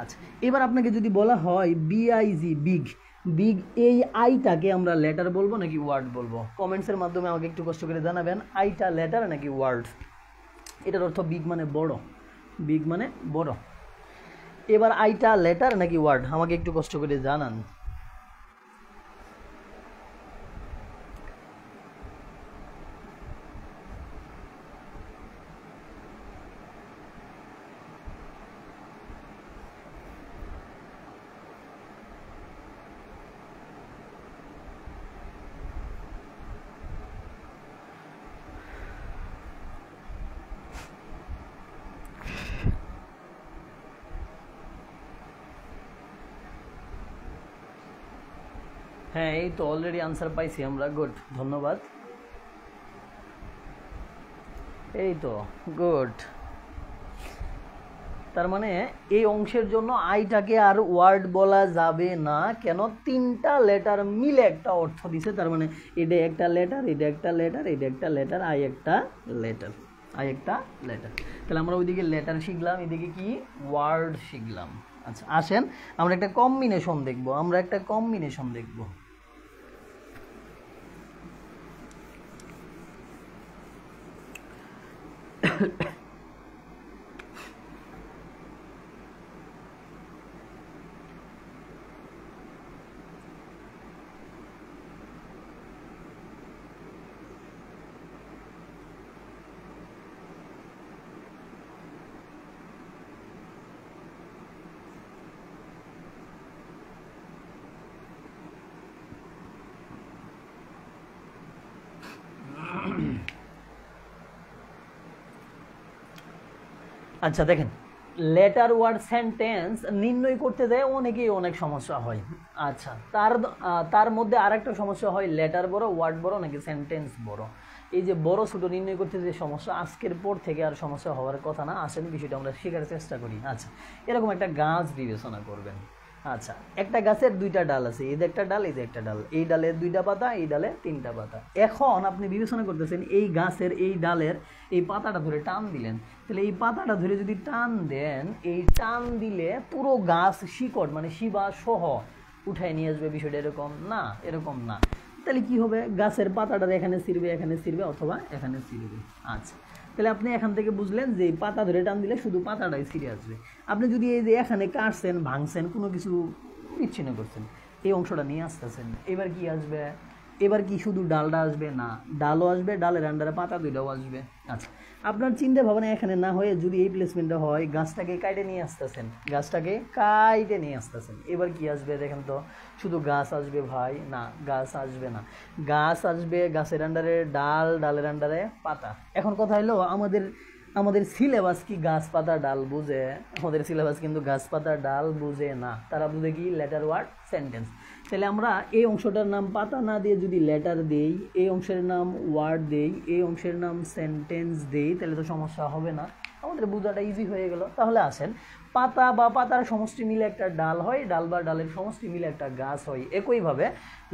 আচ্ছা, এবার আপনাকে যদি বলা হয় বিআইজি, বিগ, এই আইটাকে আমরা লেটার বলবো নাকি ওয়ার্ড বলবো? কমেন্টসের মাধ্যমে আমাকে একটু কষ্ট করে জানাবেন, আইটা লেটার নাকি ওয়ার্ড? এটার অর্থ বিগ মানে বড়। এবার আইটা লেটার নাকি ওয়ার্ড? আমাকে একটু কষ্ট করে জানান। হ্যাঁ, এই তো অলরেডি আনসার পাইছি আমরা। গুড, ধন্যবাদ। এই তো গুড। তার মানে এই অংশের জন্য আইটাকে আর ওয়ার্ড বলা যাবে না। কেন? তিনটা লেটার মিলে একটা অর্থ দিছে। তার মানে এটা একটা লেটার, আই একটা লেটার। তাহলে আমরা ওইদিকে লেটার শিখলাম, এদিকে কি? ওয়ার্ড শিখলাম। আচ্ছা, আসেন আমরা একটা কম্বিনেশন দেখব। আচ্ছা, দেখেন, লেটার ওয়ার্ড সেন্টেন্স নির্ণয় করতে যায় অনেকেই অনেক সমস্যা হয়। আচ্ছা, তার মধ্যে আরেকটা সমস্যা হয়, লেটার বড়, ওয়ার্ড বড় নাকি সেন্টেন্স বড়। এই যে বড় ছোট নির্ণয় করতে যে সমস্যা, আজকের পর থেকে আর সমস্যা হওয়ার কথা না। আসেন বিষয়টা আমরা শেখার চেষ্টা করি। আচ্ছা, এরকম একটা গাছ বিবেচনা করবেন। আচ্ছা, একটা গাছের দুইটা ডাল আছে, এই যে একটা ডাল, এই যে একটা ডাল, এই ডালের দুইটা পাতা, এই ডালে তিনটা পাতা। এখন আপনি বিবেচনা করতেছেন এই গাছের এই ডালের এই পাতাটা ধরে টান দিলেন। তাহলে এই পাতাটা ধরে যদি টান দেন, এই টান দিলে পুরো গাছ শিকড় মানে শিবা সহ উঠায় নিয়ে আসবে। বিষয়টা এরকম না। তাহলে কি হবে? গাছের পাতাটা এখানে ছিঁড়বে অথবা এখানে ছিঁড়বে। আচ্ছা, তাহলে আপনি এখান থেকে বুঝলেন যে পাতা ধরে টান দিলে শুধু পাতাটাই ছিঁড়ে আসবে। আপনি যদি এই যে এখানে কাটছেন, ভাঙছেন, কোনো কিছু বিচ্ছিন্ন করছেন, এই অংশটা নিয়ে আসতেছেন, এবার কি আসবে? এবার কি শুধু ডালটা আসবে? না, ডালও আসবে, ডালের আন্ডারে পাতা দুইটাও আসবে। আচ্ছা, আপনার চিন্তা ভাবনা এখানে না হয়ে যদি এই প্লেসমেন্টটা হয়, গাছটাকে কাটে নিয়ে আসতেছেন, এবার কি আসবে? দেখেন তো, শুধু গাছ আসবে ভাই? না, গাছ আসবে না। গাছ আসবে গাছের আন্ডারে ডাল, ডালের আন্ডারে পাতা। এখন কথা হলো, আমাদের সিলেবাস কি গাছ পাতা ডাল বুঝে? আমাদের সিলেবাস কিন্তু গাছ পাতা ডাল বুঝে না। তারা বুঝে কি? Letter word sentence. তাহলে আমরা এই অংশটার নাম পাতা না দিয়ে যদি লেটার দেই, এই অংশের নাম ওয়ার্ড দেই, এই অংশের নাম সেন্টেন্স দেই, তাহলে তো সমস্যা হবে না। আমাদের বোঝাটা ইজি হয়ে গেল। তাহলে আসেন, পাতা বা পাতার সমষ্টি মিলে একটা ডাল হয়, ডাল বা ডালের সমষ্টি মিলে একটা গাছ হয়। একইভাবে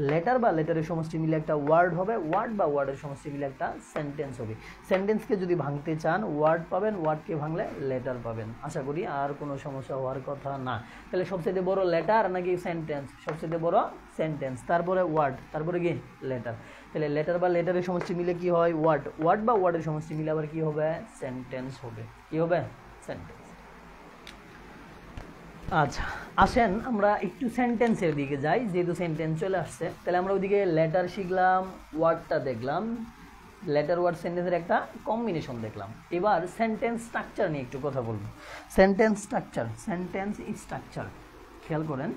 লেটার বা লেটারের সমষ্টি মিলে একটা ওয়ার্ড হবে, ওয়ার্ড বা ওয়ার্ডের সমষ্টি মিলে একটা সেন্টেন্স হবে। সেন্টেন্সকে যদি ভাঙতে চান ওয়ার্ড পাবেন, ওয়ার্ডকে ভাঙলে লেটার পাবেন। আশা করি আর কোনো সমস্যা হওয়ার কথা না। তাহলে সবচেয়ে বড় লেটার নাকি সেন্টেন্স? সবচেয়ে বড় সেন্টেন্স, তারপরে ওয়ার্ড, তারপরে কি লেটার। তাহলে লেটার বা লেটারের সমষ্টি মিলে কি হয়? ওয়ার্ড। ওয়ার্ড বা ওয়ার্ডের সমষ্টি মিলে আবার কি হবে? সেন্টেন্স হবে। কি হবে? সেন্টেন্স। আচ্ছা, আসেন আমরা একটু সেন্টেন্সের দিকে যাই, যেহেতু সেন্টেন্স চলে আসছে। তাহলে আমরা ওইদিকে লেটার শিখলাম, ওয়ার্ডটা দেখলাম, লেটার ওয়ার্ড সেন্টেন্সের একটা কম্বিনেশন দেখলাম। এবার সেন্টেন্স স্ট্রাকচার নিয়ে একটু কথা বলবো। সেন্টেন্স স্ট্রাকচার, সেন্টেন্স স্ট্রাকচার খেয়াল করেন।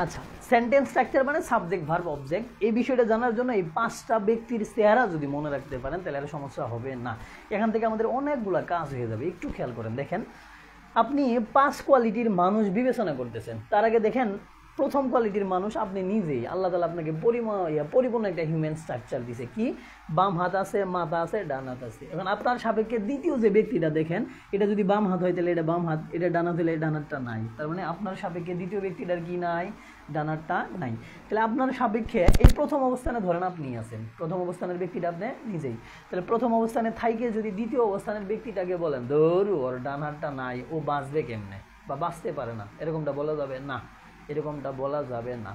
আচ্ছা, সেন্টেন্স স্ট্রাকচার মানে সাবজেক্ট ভার্ব অবজেক্ট। এই বিষয়টা জানার জন্য এই 5টা ব্যক্তির চেহারা যদি মনে রাখতে পারেন তাহলে আর সমস্যা হবে না। এখান থেকে আমাদের অনেকগুলা কাজ হয়ে যাবে। একটু খেয়াল করেন, দেখেন আপনি 5 কোয়ালিটির মানুষ বিবেচনা করতেছেন। তার আগে দেখেন প্রথম কোয়ালিটির মানুষ আপনি নিজেই। আল্লাহ তাআলা আপনাকে পরিপূর্ণ একটা হিউম্যান স্ট্রাকচার দিয়েছে। কি? বাম হাত আছে, মাথা আছে, ডান হাত আছে। এখন আপনার সাপেক্ষে দ্বিতীয় যে ব্যক্তিটা দেখেন, এটা যদি বাম হাত হয় তাহলে এটা বাম হাত, এটা ডান হাত হলে ডান হাতটা নাই। তার মানে আপনার সাপেক্ষে দ্বিতীয় ব্যক্তিটার কি নাই? ডান হাতটা নাই। তাহলে আপনার সাপেক্ষে এই প্রথম অবস্থানে ধরেন আপনি আছেন, প্রথম অবস্থানের ব্যক্তিটা আপনি নিজেই। তাহলে প্রথম অবস্থানে থাইকে যদি দ্বিতীয় অবস্থানের ব্যক্তিটাকে বলেন ধরু ওর ডান হাতটা নাই, ও বাঁচবে কেমনে বা বাঁচতে পারে না, এরকমটা বলা যাবে না। এরকমটা বলা যাবে না।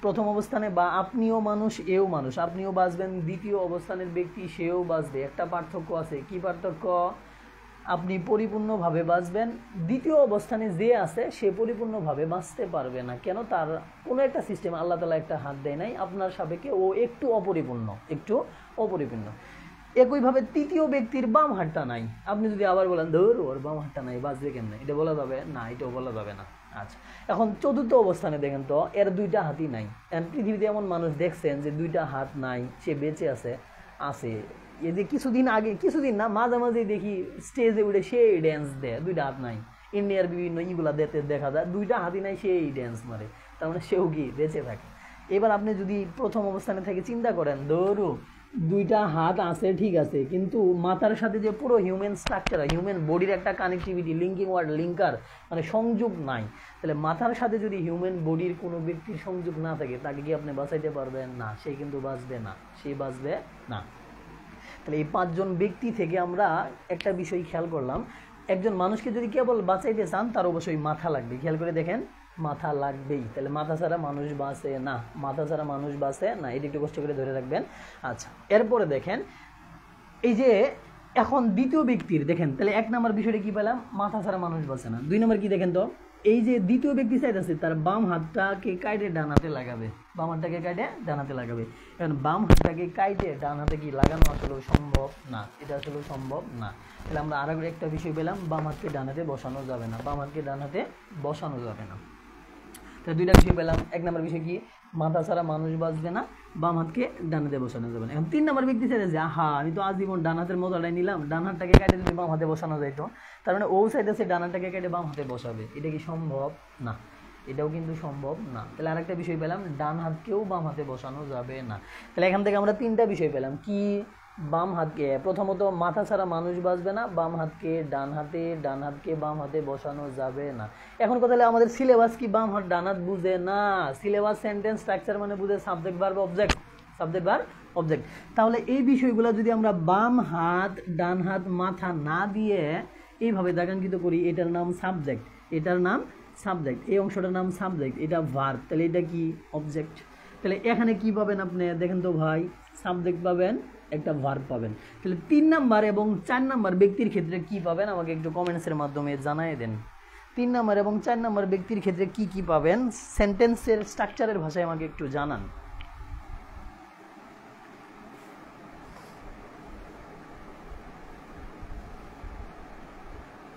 প্রথম অবস্থানে বা আপনিও মানুষ, এও মানুষ, আপনিও বাঁচবেন, দ্বিতীয় অবস্থানের ব্যক্তি সেও বাঁচবে। একটা পার্থক্য আছে। কি পার্থক্য? আপনি পরিপূর্ণভাবে বাঁচবেন, দ্বিতীয় অবস্থানে যে আছে সে পরিপূর্ণভাবে বাঁচতে পারবে না। কেন? তার কোনো একটা সিস্টেম আল্লাহ তাআলা একটা হাত দেয় নাই, আপনার সাপেক্ষে ও একটু অপরিপূর্ণ, একটু অপরিপূর্ণ। একইভাবে তৃতীয় ব্যক্তির বাম হাতটা নাই। আপনি যদি আবার বলেন ধর ওর বাম হাতটা নাই, বাঁচবে কেমনে, এটা বলা যাবে না, এটাও বলা যাবে না। আচ্ছা, এখন চতুর্থ অবস্থানে দেখেন তো এর 2টা হাতই নাই। পৃথিবীতে এমন মানুষ দেখছেন যে 2টা হাত নাই, সে বেঁচে আছে? এই যে কিছুদিন না মাঝে মাঝে দেখি স্টেজে উঠে সেই ড্যান্স দেয়, 2টা হাত নাই। ইন্ডিয়ার বিভিন্ন ইগুলা দেখা যায় 2টা হাতই নাই, সেই ড্যান্স মারে। তার মানে সেও কি বেঁচে থাকে। এবার আপনি যদি প্রথম অবস্থানে থেকে চিন্তা করেন, ধরু 2টা হাত আছে ঠিক আছে, কিন্তু মাথার সাথে যে পুরো হিউম্যান স্ট্রাকচার, হিউম্যান বডির একটা কানেক্টিভিটি, লিঙ্কিং ওয়ার্ড, লিঙ্কার মানে সংযোগ নাই। তাহলে মাথার সাথে যদি হিউম্যান বডির কোনো ব্যক্তির সংযোগ না থাকে, তাকে কি আপনি বাঁচাইতে পারবেন? না, সে কিন্তু বাঁচবে না, সে বাঁচবে না। তাহলে এই 5 জন ব্যক্তি থেকে আমরা একটা বিষয় খেয়াল করলাম, একজন মানুষকে যদি কেবল বাঁচাইতে চান তার অবশ্যই মাথা লাগবে। খেয়াল করে দেখেন, মাথা লাগবেই। তাহলে মাথা ছাড়া মানুষ বাঁচে না, মাথা ছাড়া মানুষ বাঁচে না। এটা একটু কষ্ট করে ধরে রাখবেন। আচ্ছা, এরপরে দেখেন এই যে এখন দ্বিতীয় ব্যক্তির দেখেন, তাহলে 1 নম্বর বিষয়টা কি পেলাম? মাথা ছাড়া মানুষ বাঁচে না। 2 নম্বর কি দেখেন তো, এই যে দ্বিতীয় ব্যক্তি চাইতেছে তার বাম হাতটাকে কাটে ডান হাতে লাগাবে, বাম হাতটাকে কাটে ডান হাতে লাগাবে। এখন বাম হাতটাকে কাটে ডান হাতে কি লাগানো আসলে সম্ভব না, এটা আসলে সম্ভব না। তাহলে আমরা আরো একটা বিষয় পেলাম, বাম হাতকে ডান হাতে বসানো যাবে না, বাম হাতকে ডান হাতে বসানো যাবে না। তাহলে 2টা বিষয় পেলাম। 1 নম্বর বিষয় কি? মাথা ছাড়া মানুষ বাঁচবে না, বাম হাতকে ডান হাতে বসানো যাবে না। এখন 3 নম্বর ব্যক্তি চাইছে যে আমি তো আজীবন ডান হাতের মজাটাই নিলাম, ডান হাতটাকে কেটে যদি বাম হাতে বসানো যাইতো, তার মানে ও চাইতেছে ডান হাতটাকে কেটে বাম হাতে বসাবে। এটা কি সম্ভব? না, এটাও কিন্তু সম্ভব না। তাহলে আরেকটা বিষয় পেলাম, ডান হাতকেও বাম হাতে বসানো যাবে না। তাহলে এখান থেকে আমরা 3টা বিষয় পেলাম। কি? বাম হাতকে, প্রথমত মাথা ছাড়া মানুষ বাঁচবে না, বাম হাতকে ডান হাতে, ডান হাতকে বাম হাতে বসানো যাবে না। এখন কথা হলো আমাদের সিলেবাস কি বাম হাত ডান হাত বুঝে না? সিলেবাস সেন্টেন্স স্ট্রাকচার মানে বুঝে subject verb object. Subject verb object. তাহলে এই বিষয়গুলো যদি আমরা বাম হাত ডান হাত মাথা না দিয়ে এইভাবে দাগাঙ্কিত করি, এটার নাম সাবজেক্ট, এটার নাম সাবজেক্ট, এই অংশটার নাম সাবজেক্ট, এটা ভার্ব, তাহলে এটা কি অবজেক্ট। তাহলে এখানে কি পাবেন আপনি দেখেন তো ভাই, সাবজেক্ট পাবেন, একটা ভার্ব পাবেন। তাহলে 3 নাম্বার এবং 4 নাম্বার ব্যক্তির ক্ষেত্রে কি পাবেন আমাকে একটু কমেন্টসের মাধ্যমে জানাই দেন। 3 নাম্বার এবং 4 নাম্বার ব্যক্তির ক্ষেত্রে কি কি পাবেন, সেন্টেন্সের স্ট্রাকচারের ভাষায় আমাকে একটু জানান।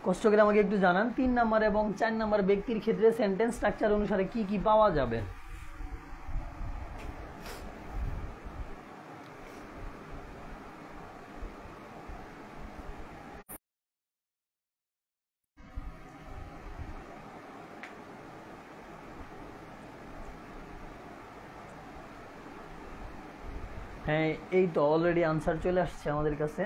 কষ্ট করে আমাকে একটু জানান 3 নাম্বার এবং 4 নাম্বার ব্যক্তির ক্ষেত্রে সেন্টেন্স স্ট্রাকচার অনুসারে কি কি পাওয়া যাবে। হ্যাঁ, এই তো অলরেডি আনসার চলে আসছে আমাদের কাছে।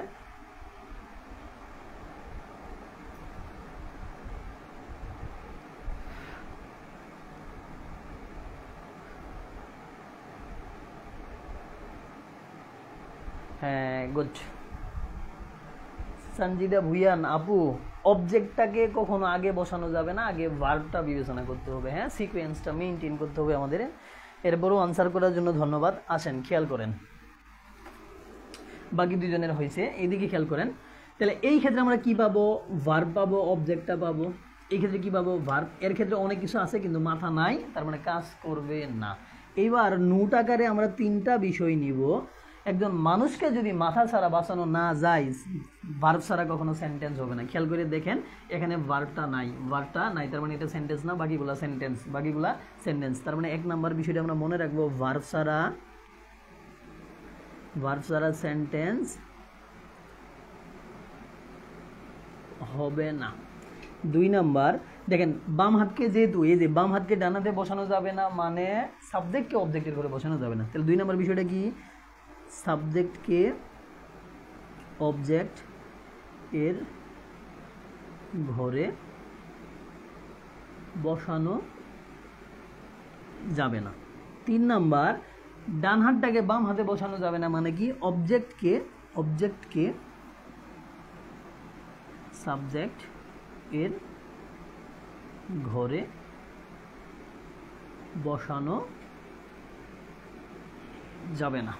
হ্যাঁ, গুড। সঞ্জিদা ভুইয়ান আপু, অবজেক্টটাকে কখনো আগে বসানো যাবে না, আগে ভার্বটা বিবেচনা করতে হবে। হ্যাঁ, সিকোয়েন্সটা মেইনটেইন করতে হবে আমাদের। এরপরও আনসার করার জন্য ধন্যবাদ। আসেন খেয়াল করেন, বাকি দুজনের হয়েছে, এইদিকে খেয়াল করেন। তাহলে এই ক্ষেত্রে আমরা কি পাবো, ভার্ব পাবো, অবজেক্টটা পাবো। এই ক্ষেত্রে কি পাবো, ভার্ব। এর ক্ষেত্রে অনেক কিছু আছে কিন্তু মাথা নাই, তার মানে কাজ করবে না। এইবার নোট আকারে আমরা 3টা বিষয় নিব। একজন মানুষকে যদি মাথা ছাড়া বাঁচানো না যায়, ভার্ব ছাড়া কখনো সেন্টেন্স হবে না। খেয়াল করে দেখেন, এখানে ভার্বটা নাই, তার মানে এটা সেন্টেন্স না, বাকিগুলা সেন্টেন্স। তার মানে 1 নাম্বার বিষয়টা আমরা মনে রাখবো, ভার্ব ছাড়া সেন্টেন্স হবে না। 2 নাম্বার দেখেন, বাম হাতকে যেহেতু এই যে বাম হাতকে ডান হাতে বসানো যাবে না, মানে সাবজেক্টকে অবজেক্টের ঘরে বসানো যাবে না। তাহলে 2 নাম্বার বিষয়টা কি, সাবজেক্টকে অবজেক্ট এর ঘরে বসানো যাবে না। 3 নাম্বার, ডান হাতটাকে বাম হাতে বসানো যাবে না, মানে কি অবজেক্টকে সাবজেক্ট এর ঘরে বসানো যাবে না।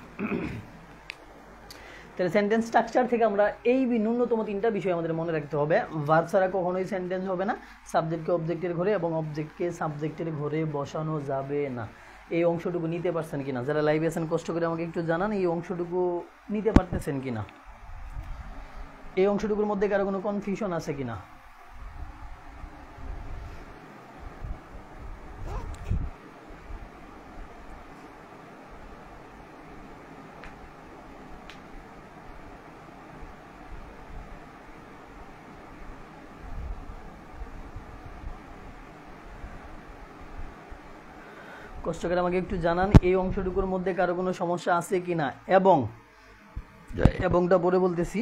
তাহলে সেন্টেন্স স্ট্রাকচার থেকে আমরা এই ন্যূনতম 3টা বিষয় আমাদের মনে রাখতে হবে। ভার্ব ছাড়া কখনোই সেন্টেন্স হবে না, সাবজেক্টকে অবজেক্টের ঘরে এবং অবজেক্টকে সাবজেক্টের ঘরে বসানো যাবে না। এই অংশটুকু নিতে পারছেন কিনা, যারা লাইভে আছেন কষ্ট করে আমাকে একটু জানান, এই অংশটুকু নিতে পারতেছেন কিনা, এই অংশটুকুর মধ্যে কারো কোনো কনফিউশন আছে কিনা। কষ্ট করে আমাকে একটু জানান এই অংশটুকুর মধ্যে কারো কোনো সমস্যা আছে কিনা। এবংটা পরে বলতেছি।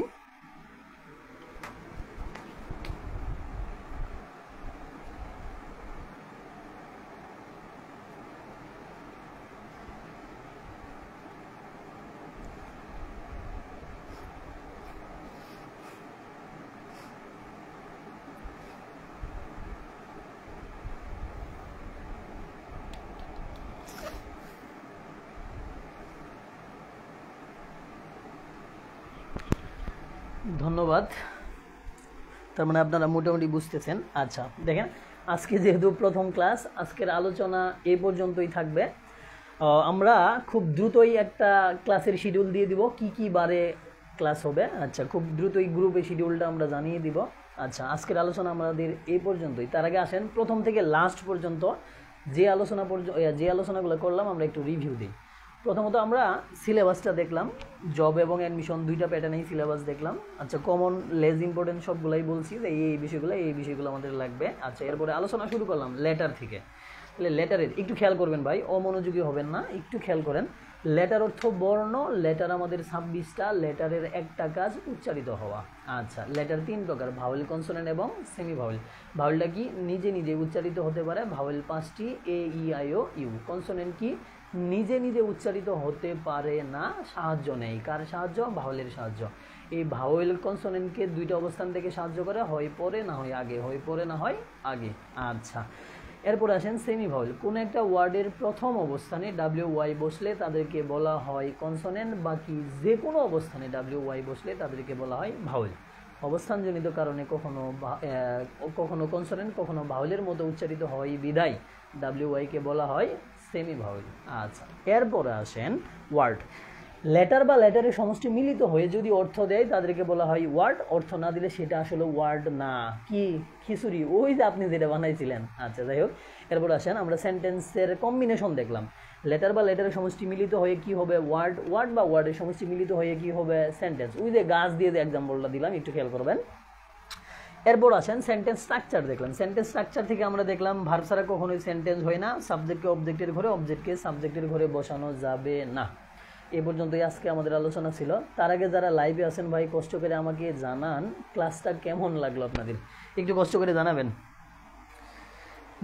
ধন্যবাদ, তার মানে আপনারা মোটামুটি বুঝতেছেন। আচ্ছা দেখেন, আজকে যেহেতু প্রথম ক্লাস, আজকের আলোচনা এই পর্যন্তই থাকবে। আমরা খুব দ্রুতই একটা ক্লাসের শিডিউল দিয়ে দিব, কি বারে ক্লাস হবে। আচ্ছা, খুব দ্রুতই গ্রুপে শিডিউলটা আমরা জানিয়ে দিব। আচ্ছা, আজকের আলোচনা আমাদের এই পর্যন্তই। তার আগে আসেন প্রথম থেকে লাস্ট পর্যন্ত যে আলোচনাগুলো করলাম আমরা একটু রিভিউ দিই। প্রথমত আমরা সিলেবাসটা দেখলাম, জব এবং অ্যাডমিশন 2টা প্যাটার্নেই সিলেবাস দেখলাম। আচ্ছা, কমন লেস ইম্পর্টেন্ট সবগুলাই বলছি যে এই বিষয়গুলো আমাদের লাগবে। আচ্ছা, এরপরে আলোচনা শুরু করলাম লেটার থেকে। তাহলে লেটারের একটু খেয়াল করবেন ভাই, অমনোযোগী হবেন না, একটু খেয়াল করেন। লেটার অর্থ বর্ণ, লেটার আমাদের 26টা, লেটারের একটা কাজ উচ্চারিত হওয়া। আচ্ছা, লেটার 3 প্রকার, ভাওয়েল, কনসোনেন্ট এবং সেমি ভাওয়েল। ভাওয়েলটা কি, নিজে নিজে উচ্চারিত হতে পারে, ভাওয়েল 5টি, A E I O U. Consonant কি, নিজে নিজে উচ্চারিত হতে পারে না, সাহায্য নেই। কার সাহায্য? ভাওয়েলের সাহায্য। এই ভাওয়েল কনসোনেন্টকে দুইটা অবস্থান থেকে সাহায্য করে, হয় পরে না হয় আগে, হয় পরে না হয় আগে। আচ্ছা, এরপর আসেন সেমি ভাওয়েল। কোনো একটা ওয়ার্ডের প্রথম অবস্থানে WY বসলে তাদেরকে বলা হয় কনসোনেন্ট, বাকি যে কোনো অবস্থানে WY বসলে তাদেরকে বলা হয় ভাওয়েল। অবস্থানজনিত কারণে কখনো কনসোনেন্ট কখনো ভাওয়েলের মতো উচ্চারিত হয় বিদায় WY কে বলা হয় সেমি ভাওয়েল। আচ্ছা, এরপরে আসেন ওয়ার্ড। লেটার বা লেটারের সমষ্টি মিলিত হয়ে যদি অর্থ দেয় তাদেরকে বলা হয় ওয়ার্ড, অর্থ না দিলে সেটা আসলে ওয়ার্ড না, কি খিচুড়ি, ওই যে আপনি যেটা বানাইছিলেন। আচ্ছা, যাই হোক, এরপর আসেন আমরা সেন্টেন্সের কম্বিনেশন দেখলাম। লেটার বা লেটারের সমষ্টি মিলিত হয়ে কি হবে? ওয়ার্ড, ওয়ার্ড বা ওয়ার্ডের সমষ্টি মিলিত হয়ে কি হবে? সেন্টেন্স। ওই যে গাছ দিয়ে যে এক্সাম্পলটা দিলাম, একটু খেয়াল করবেন। এরপর আসেন সেন্টেন্স স্ট্রাকচার দেখলাম। সেন্টেন্স স্ট্রাকচার থেকে আমরা দেখলাম ভার্ব ছাড়া কখনোই সেন্টেন্স হয় না, সাবজেক্টকে অবজেক্টের ঘরে, অবজেক্টকে সাবজেক্টের ঘরে বসানো যাবে না। এ পর্যন্তই আজকে আমাদের আলোচনা ছিল। তার আগে যারা লাইভে আছেন ভাই, কষ্ট করে আমাকে জানান ক্লাসটা কেমন লাগলো আপনাদের, একটু কষ্ট করে জানাবেন।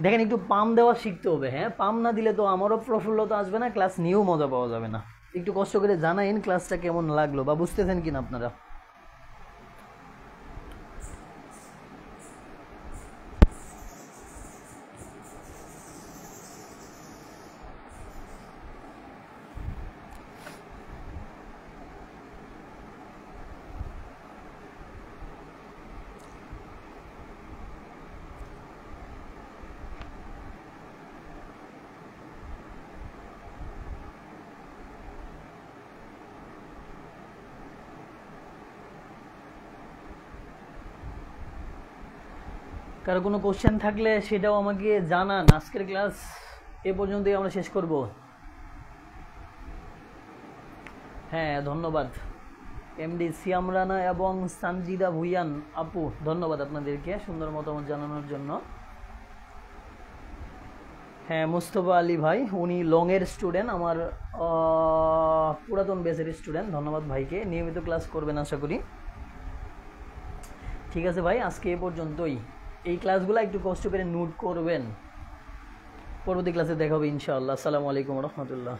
দেখেন, একটু পাম দেওয়া শিখতে হবে। হ্যাঁ, পাম না দিলে তো আমারও প্রফুল্লতা আসবে না, ক্লাস নিয়েও মজা পাওয়া যাবে না। একটু কষ্ট করে জানাইন ক্লাসটা কেমন লাগলো বা বুঝতেছেন কিনা আপনারা। কারো কোনো কোশ্চেন থাকলে সেটাও আমাকে জানান। আজকের ক্লাস এ পর্যন্তই আমরা শেষ করব। হ্যাঁ, ধন্যবাদ MD সিয়াম রানা এবং সানজিদা ভুইয়ান আপু, ধন্যবাদ আপনাদেরকে সুন্দর মতামত জানানোর জন্য। হ্যাঁ, মুস্তফা আলী ভাই, উনি লংয়ের স্টুডেন্ট, আমার পুরাতন বেসের স্টুডেন্ট। ধন্যবাদ ভাইকে, নিয়মিত ক্লাস করবেন আশা করি। ঠিক আছে ভাই, আজকে এ পর্যন্তই। এই ক্লাসগুলো একটু কষ্ট করে নোট করবেন। পরবর্তী ক্লাসে দেখা হবে ইনশাআল্লাহ। আসসালামু আলাইকুম রহমতুল্লাহ।